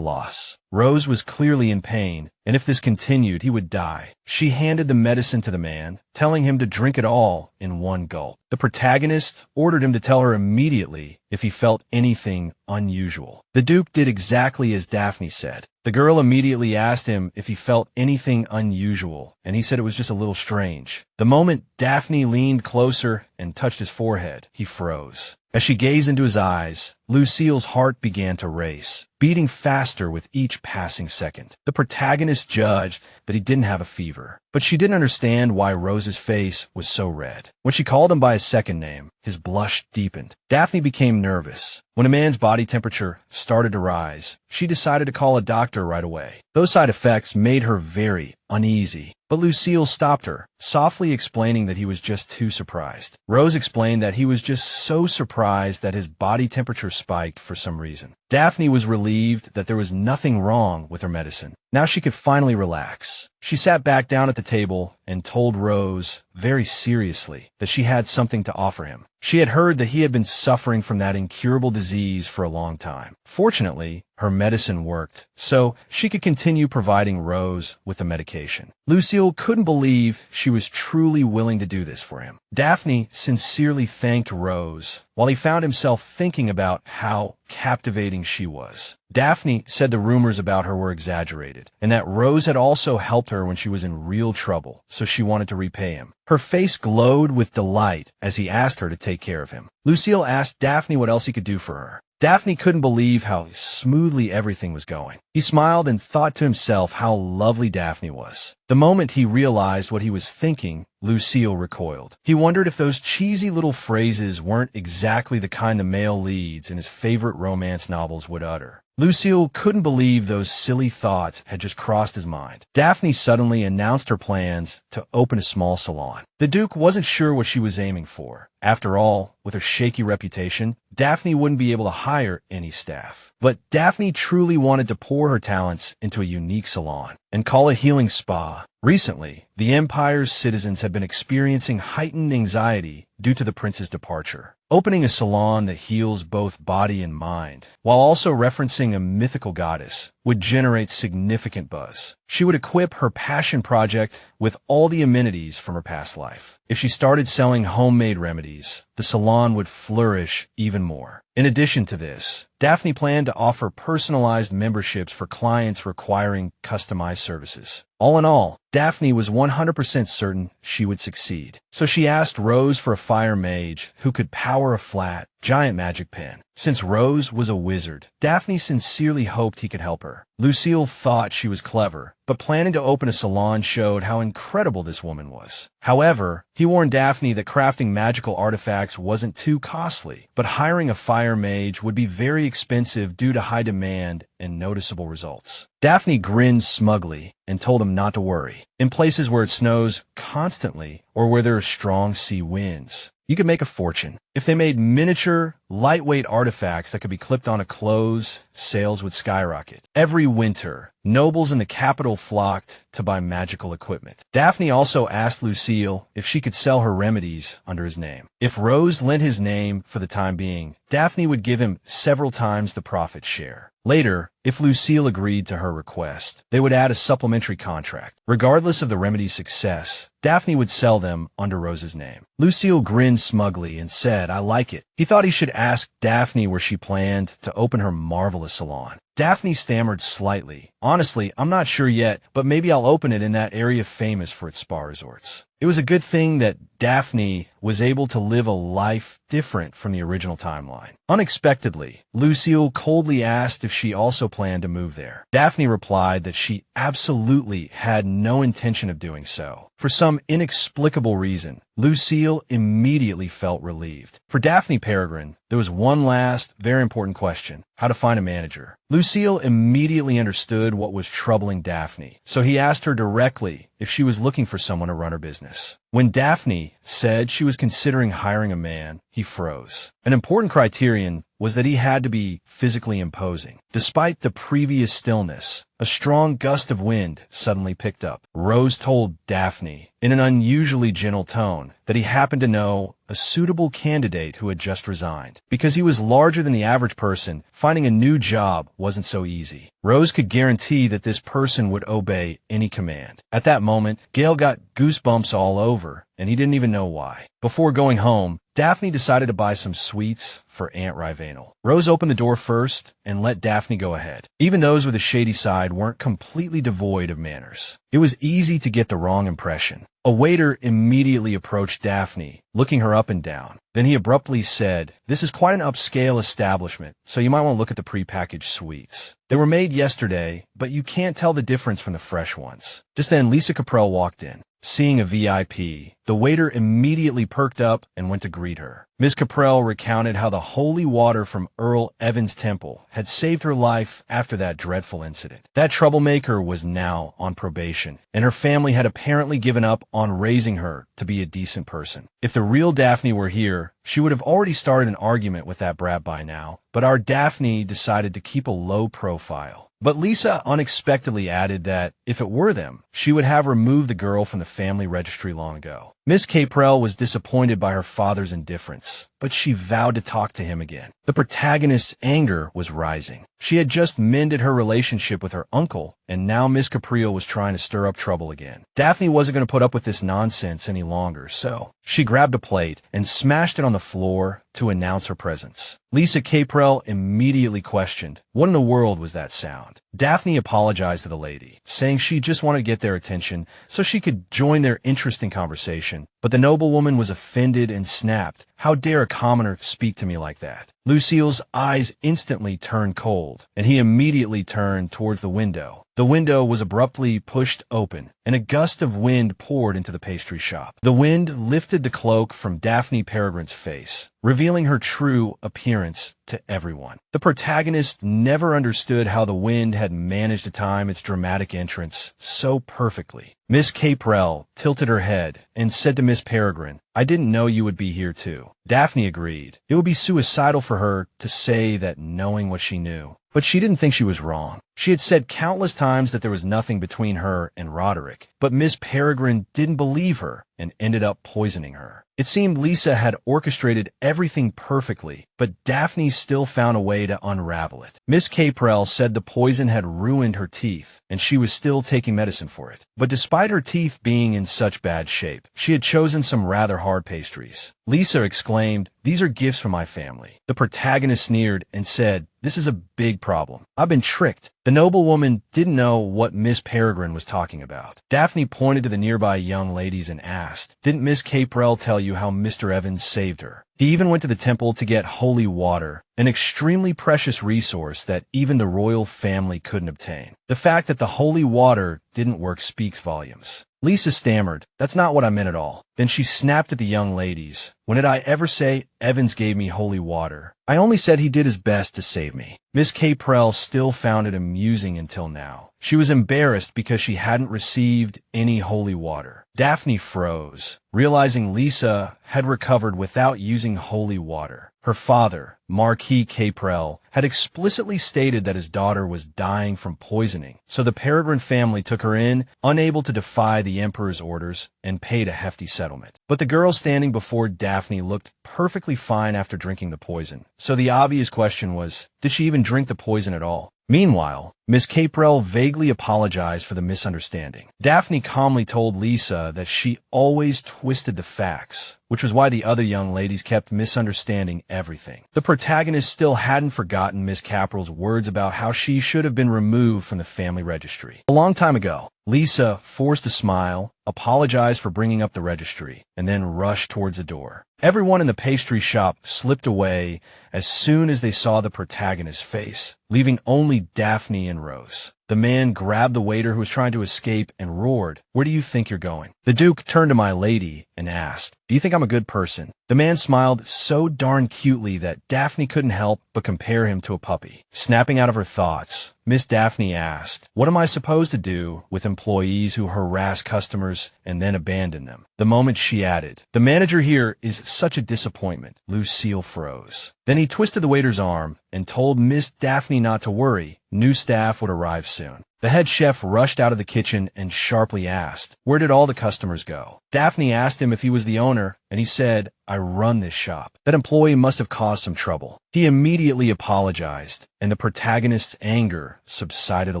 loss. Rose was clearly in pain, and if this continued, he would die. She handed the medicine to the man, telling him to drink it all in one gulp. The protagonist ordered him to tell her immediately if he felt anything unusual. The Duke did exactly as Daphne said. The girl immediately asked him if he felt anything unusual, and he said it was just a little strange. The moment Daphne leaned closer and touched his forehead, he froze. As she gazed into his eyes, Luciel's heart began to race, beating faster with each passing second. The protagonist judged that he didn't have a fever, but she didn't understand why Rose's face was so red. When she called him by his second name, his blush deepened. Daphne became nervous. When a man's body temperature started to rise, she decided to call a doctor right away. Those side effects made her very uneasy, but Luciel stopped her, softly explaining that he was just too surprised. Rose explained that he was just so surprised that his body temperature spiked for some reason. Daphne was relieved that there was nothing wrong with her medicine. Now she could finally relax. She sat back down at the table and told Rose, very seriously, that she had something to offer him. She had heard that he had been suffering from that incurable disease for a long time. Fortunately, her medicine worked, so she could continue providing Rose with the medication. Luciel couldn't believe she was truly willing to do this for him. Daphne sincerely thanked Rose, while he found himself thinking about how captivating she was. Daphne said the rumors about her were exaggerated, and that Rose had also helped her when she was in real trouble, so she wanted to repay him. Her face glowed with delight as he asked her to take care of him. Luciel asked Daphne what else he could do for her. Daphne couldn't believe how smoothly everything was going. He smiled and thought to himself how lovely Daphne was. The moment he realized what he was thinking, Luciel recoiled. He wondered if those cheesy little phrases weren't exactly the kind the male leads in his favorite romance novels would utter. Luciel couldn't believe those silly thoughts had just crossed his mind. Daphne suddenly announced her plans to open a small salon. The Duke wasn't sure what she was aiming for. After all, with her shaky reputation, Daphne wouldn't be able to hire any staff. But Daphne truly wanted to pour her talents into a unique salon and call a healing spa. Recently, the Empire's citizens had been experiencing heightened anxiety due to the prince's departure. Opening a salon that heals both body and mind, while also referencing a mythical goddess, would generate significant buzz. She would equip her passion project with all the amenities from her past life. If she started selling homemade remedies, the salon would flourish even more. In addition to this, Daphne planned to offer personalized memberships for clients requiring customized services. All in all, Daphne was 100% certain she would succeed. So she asked Rose for a fire mage who could power a flat, giant magic pen. Since Rose was a wizard, Daphne sincerely hoped he could help her. Luciel thought she was clever, but planning to open a salon showed how incredible this woman was. However, he warned Daphne that crafting magical artifacts wasn't too costly, but hiring a fire mage would be very expensive due to high demand and noticeable results. Daphne grinned smugly and told him not to worry. In places where it snows constantly or where there are strong sea winds, you could make a fortune. If they made miniature, lightweight artifacts that could be clipped onto clothes, sales would skyrocket. Every winter, nobles in the capital flocked to buy magical equipment. Daphne also asked Luciel if she could sell her remedies under his name. If Rose lent his name for the time being, Daphne would give him several times the profit share. Later, if Luciel agreed to her request, they would add a supplementary contract. Regardless of the remedy's success, Daphne would sell them under Rose's name. Luciel grinned smugly and said, "I like it." He thought he should ask Daphne where she planned to open her marvelous salon. Daphne stammered slightly. "Honestly, I'm not sure yet, but maybe I'll open it in that area famous for its spa resorts." It was a good thing that Daphne was able to live a life different from the original timeline. Unexpectedly, Luciel coldly asked if she also planned to move there. Daphne replied that she absolutely had no intention of doing so. For some inexplicable reason, Luciel immediately felt relieved. For Daphne Peregrine, there was one last, very important question: how to find a manager. Luciel immediately understood what was troubling Daphne, so he asked her directly if she was looking for someone to run her business. When Daphne said she was considering hiring a man, he froze. An important criterion was that he had to be physically imposing. Despite the previous stillness, a strong gust of wind suddenly picked up. Rose told Daphne, in an unusually gentle tone, that he happened to know a suitable candidate who had just resigned. Because he was larger than the average person, finding a new job wasn't so easy. Rose could guarantee that this person would obey any command. At that moment, Gale got goosebumps all over, and he didn't even know why. Before going home, Daphne decided to buy some sweets for Aunt Rivanel. Rose opened the door first and let Daphne go ahead. Even those with a shady side weren't completely devoid of manners. It was easy to get the wrong impression. A waiter immediately approached Daphne, looking her up and down. Then he abruptly said, "This is quite an upscale establishment, so you might want to look at the prepackaged sweets. They were made yesterday, but you can't tell the difference from the fresh ones." Just then, Lisa Caprell walked in. Seeing a VIP, the waiter immediately perked up and went to greet her. Ms. Caprell recounted how the holy water from Earl Evans' temple had saved her life after that dreadful incident. That troublemaker was now on probation, and her family had apparently given up on raising her to be a decent person. If the real Daphne were here, she would have already started an argument with that brat by now, but our Daphne decided to keep a low profile. But Lisa unexpectedly added that, if it were them, she would have removed the girl from the family registry long ago. Miss Caprell was disappointed by her father's indifference, but she vowed to talk to him again. The protagonist's anger was rising. She had just mended her relationship with her uncle, and now Miss Caprell was trying to stir up trouble again. Daphne wasn't going to put up with this nonsense any longer, so she grabbed a plate and smashed it on the floor to announce her presence. Lisa Caprell immediately questioned, what in the world was that sound? Daphne apologized to the lady, saying she just wanted to get their attention so she could join their interesting conversation. But the noblewoman was offended and snapped, "How dare a commoner speak to me like that?" Luciel's eyes instantly turned cold, and he immediately turned towards the window. The window was abruptly pushed open, and a gust of wind poured into the pastry shop. The wind lifted the cloak from Daphne Peregrine's face, revealing her true appearance to everyone. The protagonist never understood how the wind had managed to time its dramatic entrance so perfectly. Miss Caprell tilted her head and said to Miss Peregrine, "I didn't know you would be here too." Daphne agreed. It would be suicidal for her to say that knowing what she knew. But she didn't think she was wrong. She had said countless times that there was nothing between her and Roderick, but Miss Peregrine didn't believe her and ended up poisoning her. It seemed Lisa had orchestrated everything perfectly, but Daphne still found a way to unravel it. Miss Caprell said the poison had ruined her teeth, and she was still taking medicine for it. But despite her teeth being in such bad shape, she had chosen some rather hard pastries. Lisa exclaimed, "These are gifts from my family." The protagonist sneered and said, "This is a big problem. I've been tricked." The noblewoman didn't know what Miss Peregrine was talking about. Daphne pointed to the nearby young ladies and asked, "Didn't Miss Caprell tell you how Mr. Evans saved her?" He even went to the temple to get holy water, an extremely precious resource that even the royal family couldn't obtain. The fact that the holy water didn't work speaks volumes. Lisa stammered, "That's not what I meant at all." Then she snapped at the young ladies. "When did I ever say Evans gave me holy water? I only said he did his best to save me." Miss Caprell still found it amusing until now. She was embarrassed because she hadn't received any holy water. Daphne froze, realizing Lisa had recovered without using holy water. Her father, Marquis Caprell, had explicitly stated that his daughter was dying from poisoning, so the Peregrine family took her in, unable to defy the Emperor's orders, and paid a hefty settlement. But the girl standing before Daphne looked perfectly fine after drinking the poison, so the obvious question was, did she even drink the poison at all? Meanwhile, Miss Caprell vaguely apologized for the misunderstanding. Daphne calmly told Lisa that she always twisted the facts, which was why the other young ladies kept misunderstanding everything. The protagonist still hadn't forgotten Miss Caprell's words about how she should have been removed from the family registry. A long time ago, Lisa forced a smile, apologized for bringing up the registry, and then rushed towards the door. Everyone in the pastry shop slipped away as soon as they saw the protagonist's face, leaving only Daphne and Rose. The man grabbed the waiter who was trying to escape and roared, "Where do you think you're going?" The Duke turned to my lady and asked, "Do you think I'm a good person?" The man smiled so darn cutely that Daphne couldn't help but compare him to a puppy. Snapping out of her thoughts, Miss Daphne asked, "What am I supposed to do with employees who harass customers and then abandon them?" The moment she added, "The manager here is such a disappointment," Luciel froze. Then he twisted the waiter's arm and told Miss Daphne not to worry. New staff would arrive soon. The head chef rushed out of the kitchen and sharply asked, "Where did all the customers go?" Daphne asked him if he was the owner, and he said, "I run this shop." That employee must have caused some trouble. He immediately apologized, and the protagonist's anger subsided a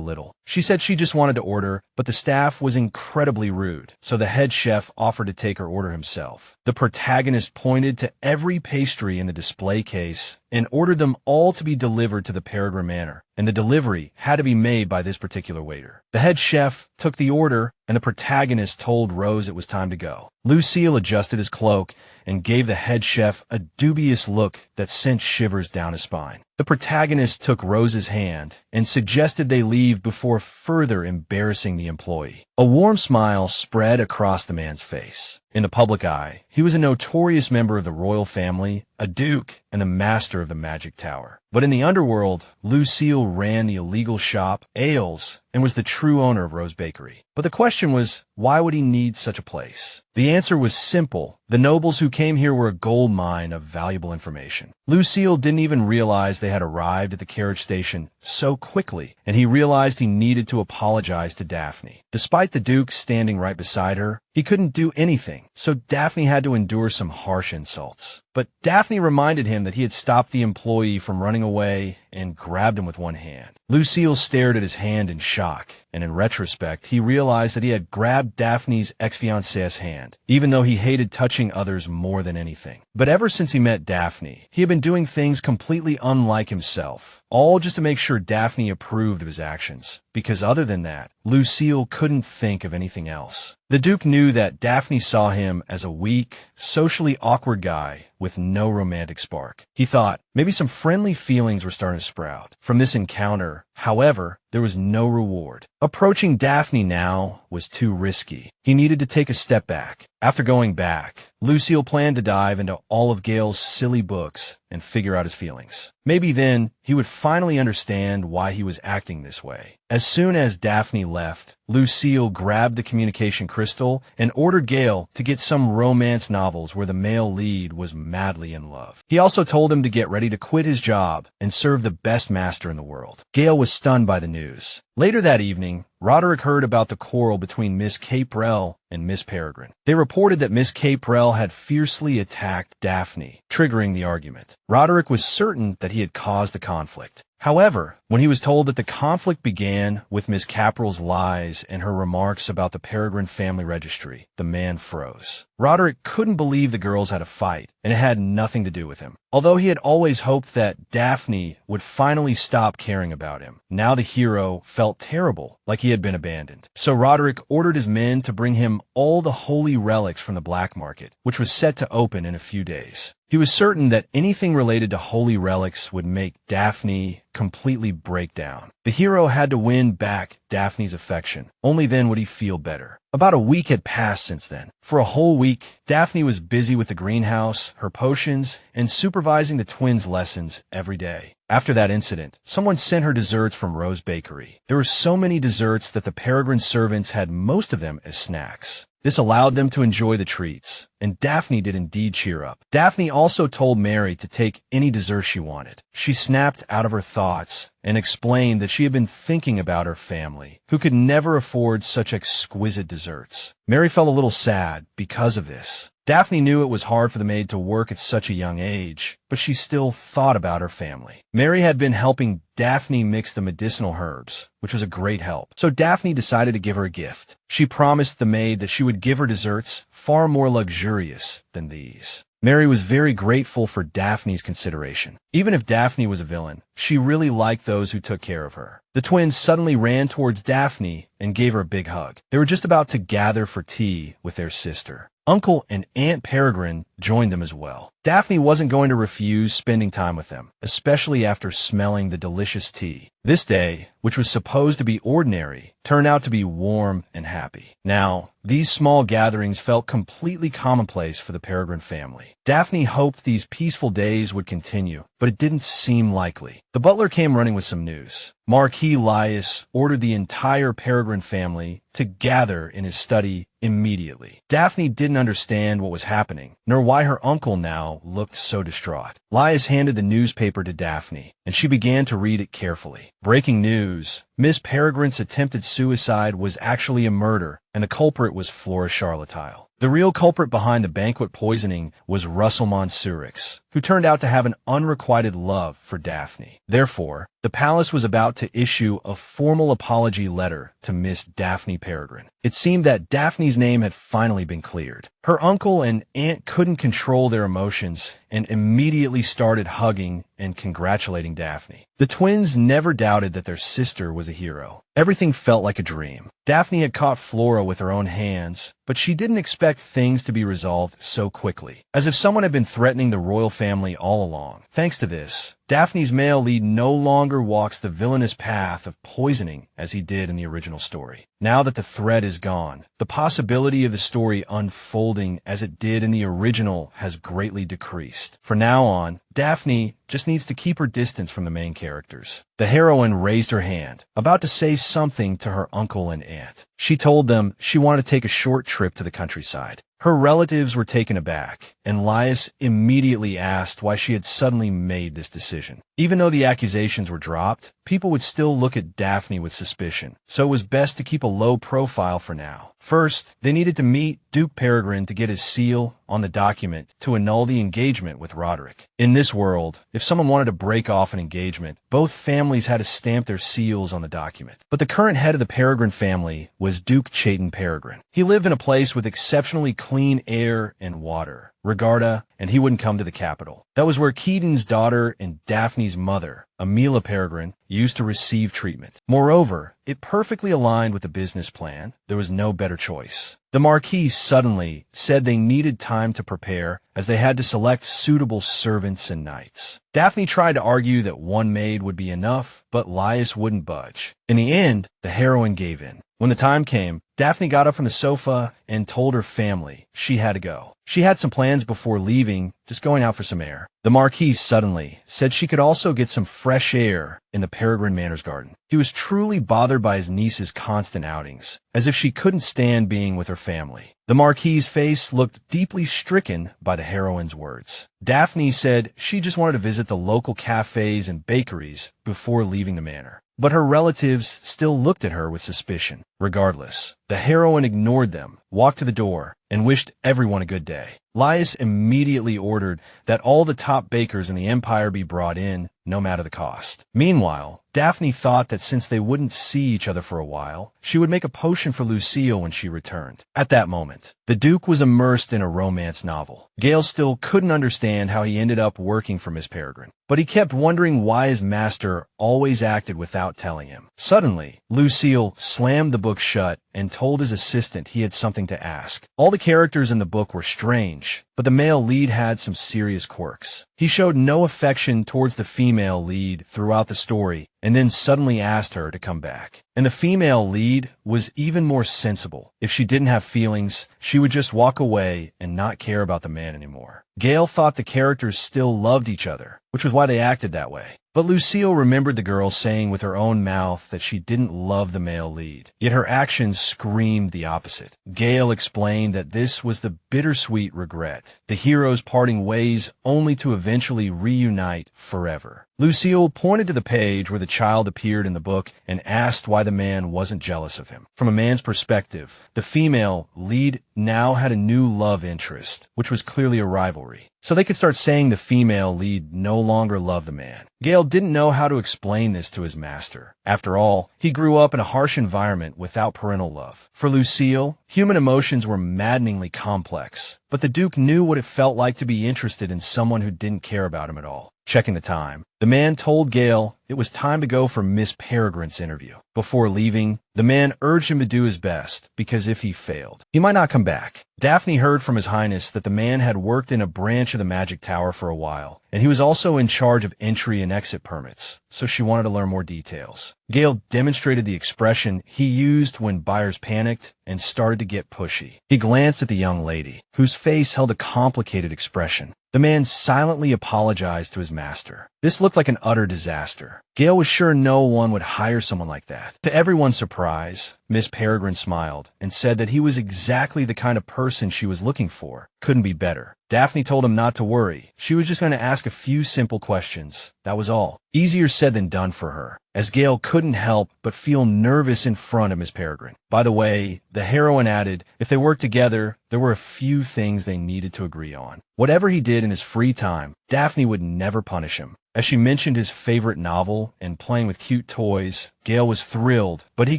little. She said she just wanted to order, but the staff was incredibly rude, so the head chef offered to take her order himself. The protagonist pointed to every pastry in the display case and ordered them all to be delivered to the Peregrine Manor, and the delivery had to be made by this particular waiter. The head chef took the order, and the protagonist told Rose it was time to go. Luciel adjusted his cloak and gave the head chef a dubious look that sent shivers down his spine. The protagonist took Rose's hand and suggested they leave before further embarrassing the employee. A warm smile spread across the man's face. In the public eye, he was a notorious member of the royal family, a duke, and the master of the magic tower. But in the underworld, Luciel ran the illegal shop, Ales, and was the true owner of Rose Bakery. But the question was, why would he need such a place? The answer was simple. The nobles who came here were a gold mine of valuable information. Luciel didn't even realize they had arrived at the carriage station so quickly, and he realized he needed to apologize to Daphne. Despite the Duke standing right beside her, he couldn't do anything, so Daphne had to endure some harsh insults. But Daphne reminded him that he had stopped the employee from running away and grabbed him with one hand. Luciel stared at his hand in shock, and in retrospect, he realized that he had grabbed Daphne's ex-fiancée's hand, even though he hated touching others more than anything. But ever since he met Daphne, he had been doing things completely unlike himself, all just to make sure Daphne approved of his actions, because other than that, Luciel couldn't think of anything else. The Duke knew that Daphne saw him as a weak, socially awkward guy with no romantic spark. He thought, Maybe some friendly feelings were starting to sprout. From this encounter, however, there was no reward. Approaching Daphne now was too risky. He needed to take a step back. After going back, Luciel planned to dive into all of Gale's silly books and figure out his feelings. Maybe then he would finally understand why he was acting this way. As soon as Daphne left, Luciel grabbed the communication crystal and ordered Gale to get some romance novels where the male lead was madly in love. He also told him to get ready to quit his job and serve the best master in the world. Gale was stunned by the news. Later that evening, Roderick heard about the quarrel between Miss Caprell and Miss Peregrine. They reported that Miss Caprell had fiercely attacked Daphne, triggering the argument. Roderick was certain that he had caused the conflict. However, when he was told that the conflict began with Miss Caprell's lies and her remarks about the Peregrine family registry, the man froze. Roderick couldn't believe the girls had a fight, and it had nothing to do with him. Although he had always hoped that Daphne would finally stop caring about him, now the hero felt terrible, like he had been abandoned. So Roderick ordered his men to bring him all the holy relics from the black market, which was set to open in a few days. He was certain that anything related to holy relics would make Daphne completely break down. The hero had to win back Daphne's affection. Only then would he feel better. About a week had passed since then. For a whole week, Daphne was busy with the greenhouse, her potions, and supervising the twins' lessons every day. After that incident, someone sent her desserts from Rose Bakery. There were so many desserts that the Peregrine servants had most of them as snacks. This allowed them to enjoy the treats, and Daphne did indeed cheer up. Daphne also told Mary to take any dessert she wanted. She snapped out of her thoughts and explained that she had been thinking about her family, who could never afford such exquisite desserts. Mary felt a little sad because of this. Daphne knew it was hard for the maid to work at such a young age, but she still thought about her family. Mary had been helping Daphne mix the medicinal herbs, which was a great help. So Daphne decided to give her a gift. She promised the maid that she would give her desserts far more luxurious than these. Mary was very grateful for Daphne's consideration. Even if Daphne was a villain, she really liked those who took care of her. The twins suddenly ran towards Daphne and gave her a big hug. They were just about to gather for tea with their sister. Uncle and Aunt Peregrine joined them as well. Daphne wasn't going to refuse spending time with them, especially after smelling the delicious tea. This day, which was supposed to be ordinary, turned out to be warm and happy. Now, these small gatherings felt completely commonplace for the Peregrine family. Daphne hoped these peaceful days would continue, but it didn't seem likely. The butler came running with some news. Marquis Laius ordered the entire Peregrine family to gather in his study immediately. Daphne didn't understand what was happening, nor why her uncle now looked so distraught. Laius handed the newspaper to Daphne, and she began to read it carefully. Breaking news: Miss Peregrine's attempted suicide was actually a murder, and the culprit was Flora Charlottile. The real culprit behind the banquet poisoning was Russell Monsurix, who turned out to have an unrequited love for Daphne. Therefore, the palace was about to issue a formal apology letter to Miss Daphne Peregrine. It seemed that Daphne's name had finally been cleared. Her uncle and aunt couldn't control their emotions and immediately started hugging and congratulating Daphne. The twins never doubted that their sister was a hero. Everything felt like a dream. Daphne had caught Flora with her own hands, but she didn't expect things to be resolved so quickly, as if someone had been threatening the royal family all along. Thanks to this, Daphne's male lead no longer walks the villainous path of poisoning as he did in the original story. Now that the threat is gone, the possibility of the story unfolding as it did in the original has greatly decreased. From now on, Daphne just needs to keep her distance from the main characters. The heroine raised her hand, about to say something to her uncle and aunt. She told them she wanted to take a short trip to the countryside. Her relatives were taken aback, and Laius immediately asked why she had suddenly made this decision. Even though the accusations were dropped, people would still look at Daphne with suspicion, so it was best to keep a low profile for now. First, they needed to meet Duke Peregrine to get his seal on the document to annul the engagement with Roderick. In this world, if someone wanted to break off an engagement, both families had to stamp their seals on the document. But the current head of the Peregrine family was Duke Chayton Peregrine. He lived in a place with exceptionally clean air and water, Regarda, and he wouldn't come to the capital. That was where Keaton's daughter and Daphne's mother, Amelia Peregrine, used to receive treatment. Moreover, it perfectly aligned with the business plan. There was no better choice. The Marquis suddenly said they needed time to prepare, as they had to select suitable servants and knights. Daphne tried to argue that one maid would be enough, but Laius wouldn't budge. In the end, the heroine gave in. When the time came, Daphne got up from the sofa and told her family she had to go. She had some plans before leaving, just going out for some air. The Marquis suddenly said she could also get some fresh air in the Peregrine Manor's garden. He was truly bothered by his niece's constant outings, as if she couldn't stand being with her family. The Marquis's face looked deeply stricken by the heroine's words. Daphne said she just wanted to visit the local cafes and bakeries before leaving the manor. But her relatives still looked at her with suspicion. Regardless, the heroine ignored them, walked to the door, and wished everyone a good day. Laius immediately ordered that all the top bakers in the empire be brought in, no matter the cost. Meanwhile, Daphne thought that since they wouldn't see each other for a while, she would make a potion for Luciel when she returned. At that moment, the Duke was immersed in a romance novel. Gale still couldn't understand how he ended up working for Miss Peregrine, but he kept wondering why his master always acted without telling him. Suddenly, Luciel slammed the book shut and told his assistant he had something to ask. All the characters in the book were strange, but the male lead had some serious quirks. He showed no affection towards the female lead throughout the story, and then suddenly asked her to come back. And the female lead was even more sensible. If she didn't have feelings, she would just walk away and not care about the man anymore. Gale thought the characters still loved each other, which was why they acted that way. But Luciel remembered the girl saying with her own mouth that she didn't love the male lead, yet her actions screamed the opposite. Gale explained that this was the bittersweet regret, the heroes parting ways only to eventually reunite forever. Luciel pointed to the page where the child appeared in the book and asked why the man wasn't jealous of him. From a man's perspective, the female lead now had a new love interest, which was clearly a rivalry. So they could start saying the female lead no longer loved the man. Gale didn't know how to explain this to his master. After all, he grew up in a harsh environment without parental love. For Luciel, human emotions were maddeningly complex, but the Duke knew what it felt like to be interested in someone who didn't care about him at all. Checking the time, the man told Gale it was time to go for Miss Peregrine's interview. Before leaving, the man urged him to do his best, because if he failed, he might not come back. Daphne heard from His Highness that the man had worked in a branch of the Magic Tower for a while, and he was also in charge of entry and exit permits, so she wanted to learn more details. Gale demonstrated the expression he used when buyers panicked and started to get pushy. He glanced at the young lady, whose face held a complicated expression. The man silently apologized to his master. This looked like an utter disaster. Gale was sure no one would hire someone like that. To everyone's surprise, Miss Peregrine smiled and said that he was exactly the kind of person she was looking for. Couldn't be better. Daphne told him not to worry. She was just going to ask a few simple questions. That was all. Easier said than done for her, as Gale couldn't help but feel nervous in front of Miss Peregrine. By the way, the heroine added, if they worked together, there were a few things they needed to agree on. Whatever he did in his free time, Daphne would never punish him. As she mentioned his favorite novel and playing with cute toys, Gale was thrilled, but he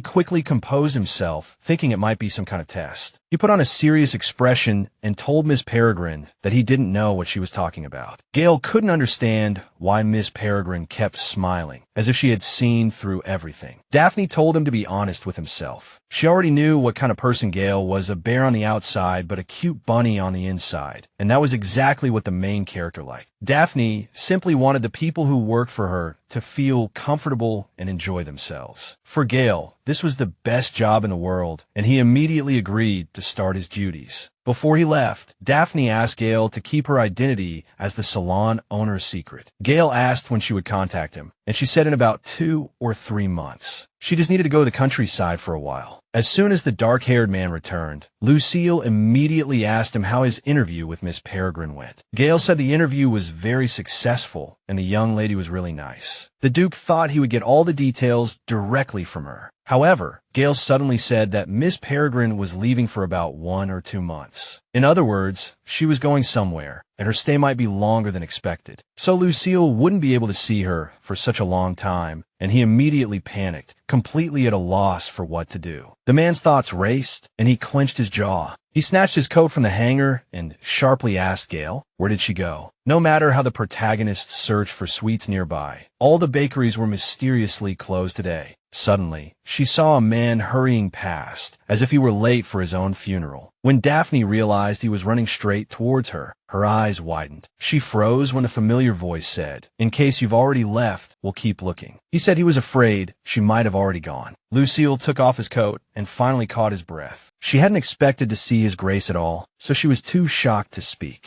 quickly composed himself, thinking it might be some kind of test. He put on a serious expression and told Miss Peregrine that he didn't know what she was talking about. Gale couldn't understand why Miss Peregrine kept smiling, as if she had seen through everything. Daphne told him to be honest with himself. She already knew what kind of person Gale was, a bear on the outside, but a cute bunny on the inside, and that was exactly what the main character liked. Daphne simply wanted the people who worked for her to feel comfortable and enjoy themselves. For Gale, this was the best job in the world, and he immediately agreed to start his duties. Before he left, Daphne asked Gale to keep her identity as the salon owner's secret. Gale asked when she would contact him, and she said in about 2 or 3 months. She just needed to go to the countryside for a while. As soon as the dark-haired man returned, Luciel immediately asked him how his interview with Miss Peregrine went. Gale said the interview was very successful, and the young lady was really nice. The Duke thought he would get all the details directly from her. However, Gail suddenly said that Miss Peregrine was leaving for about 1 or 2 months. In other words, she was going somewhere, and her stay might be longer than expected. So Luciel wouldn't be able to see her for such a long time, and he immediately panicked, completely at a loss for what to do. The man's thoughts raced, and he clenched his jaw. He snatched his coat from the hanger and sharply asked Gail, where did she go? No matter how the protagonist searched for sweets nearby, all the bakeries were mysteriously closed today. Suddenly, she saw a man hurrying past, as if he were late for his own funeral. When Daphne realized he was running straight towards her, her eyes widened. She froze when a familiar voice said, "In case you've already left, we'll keep looking." He said he was afraid she might have already gone. Luciel took off his coat and finally caught his breath. She hadn't expected to see his grace at all, so she was too shocked to speak.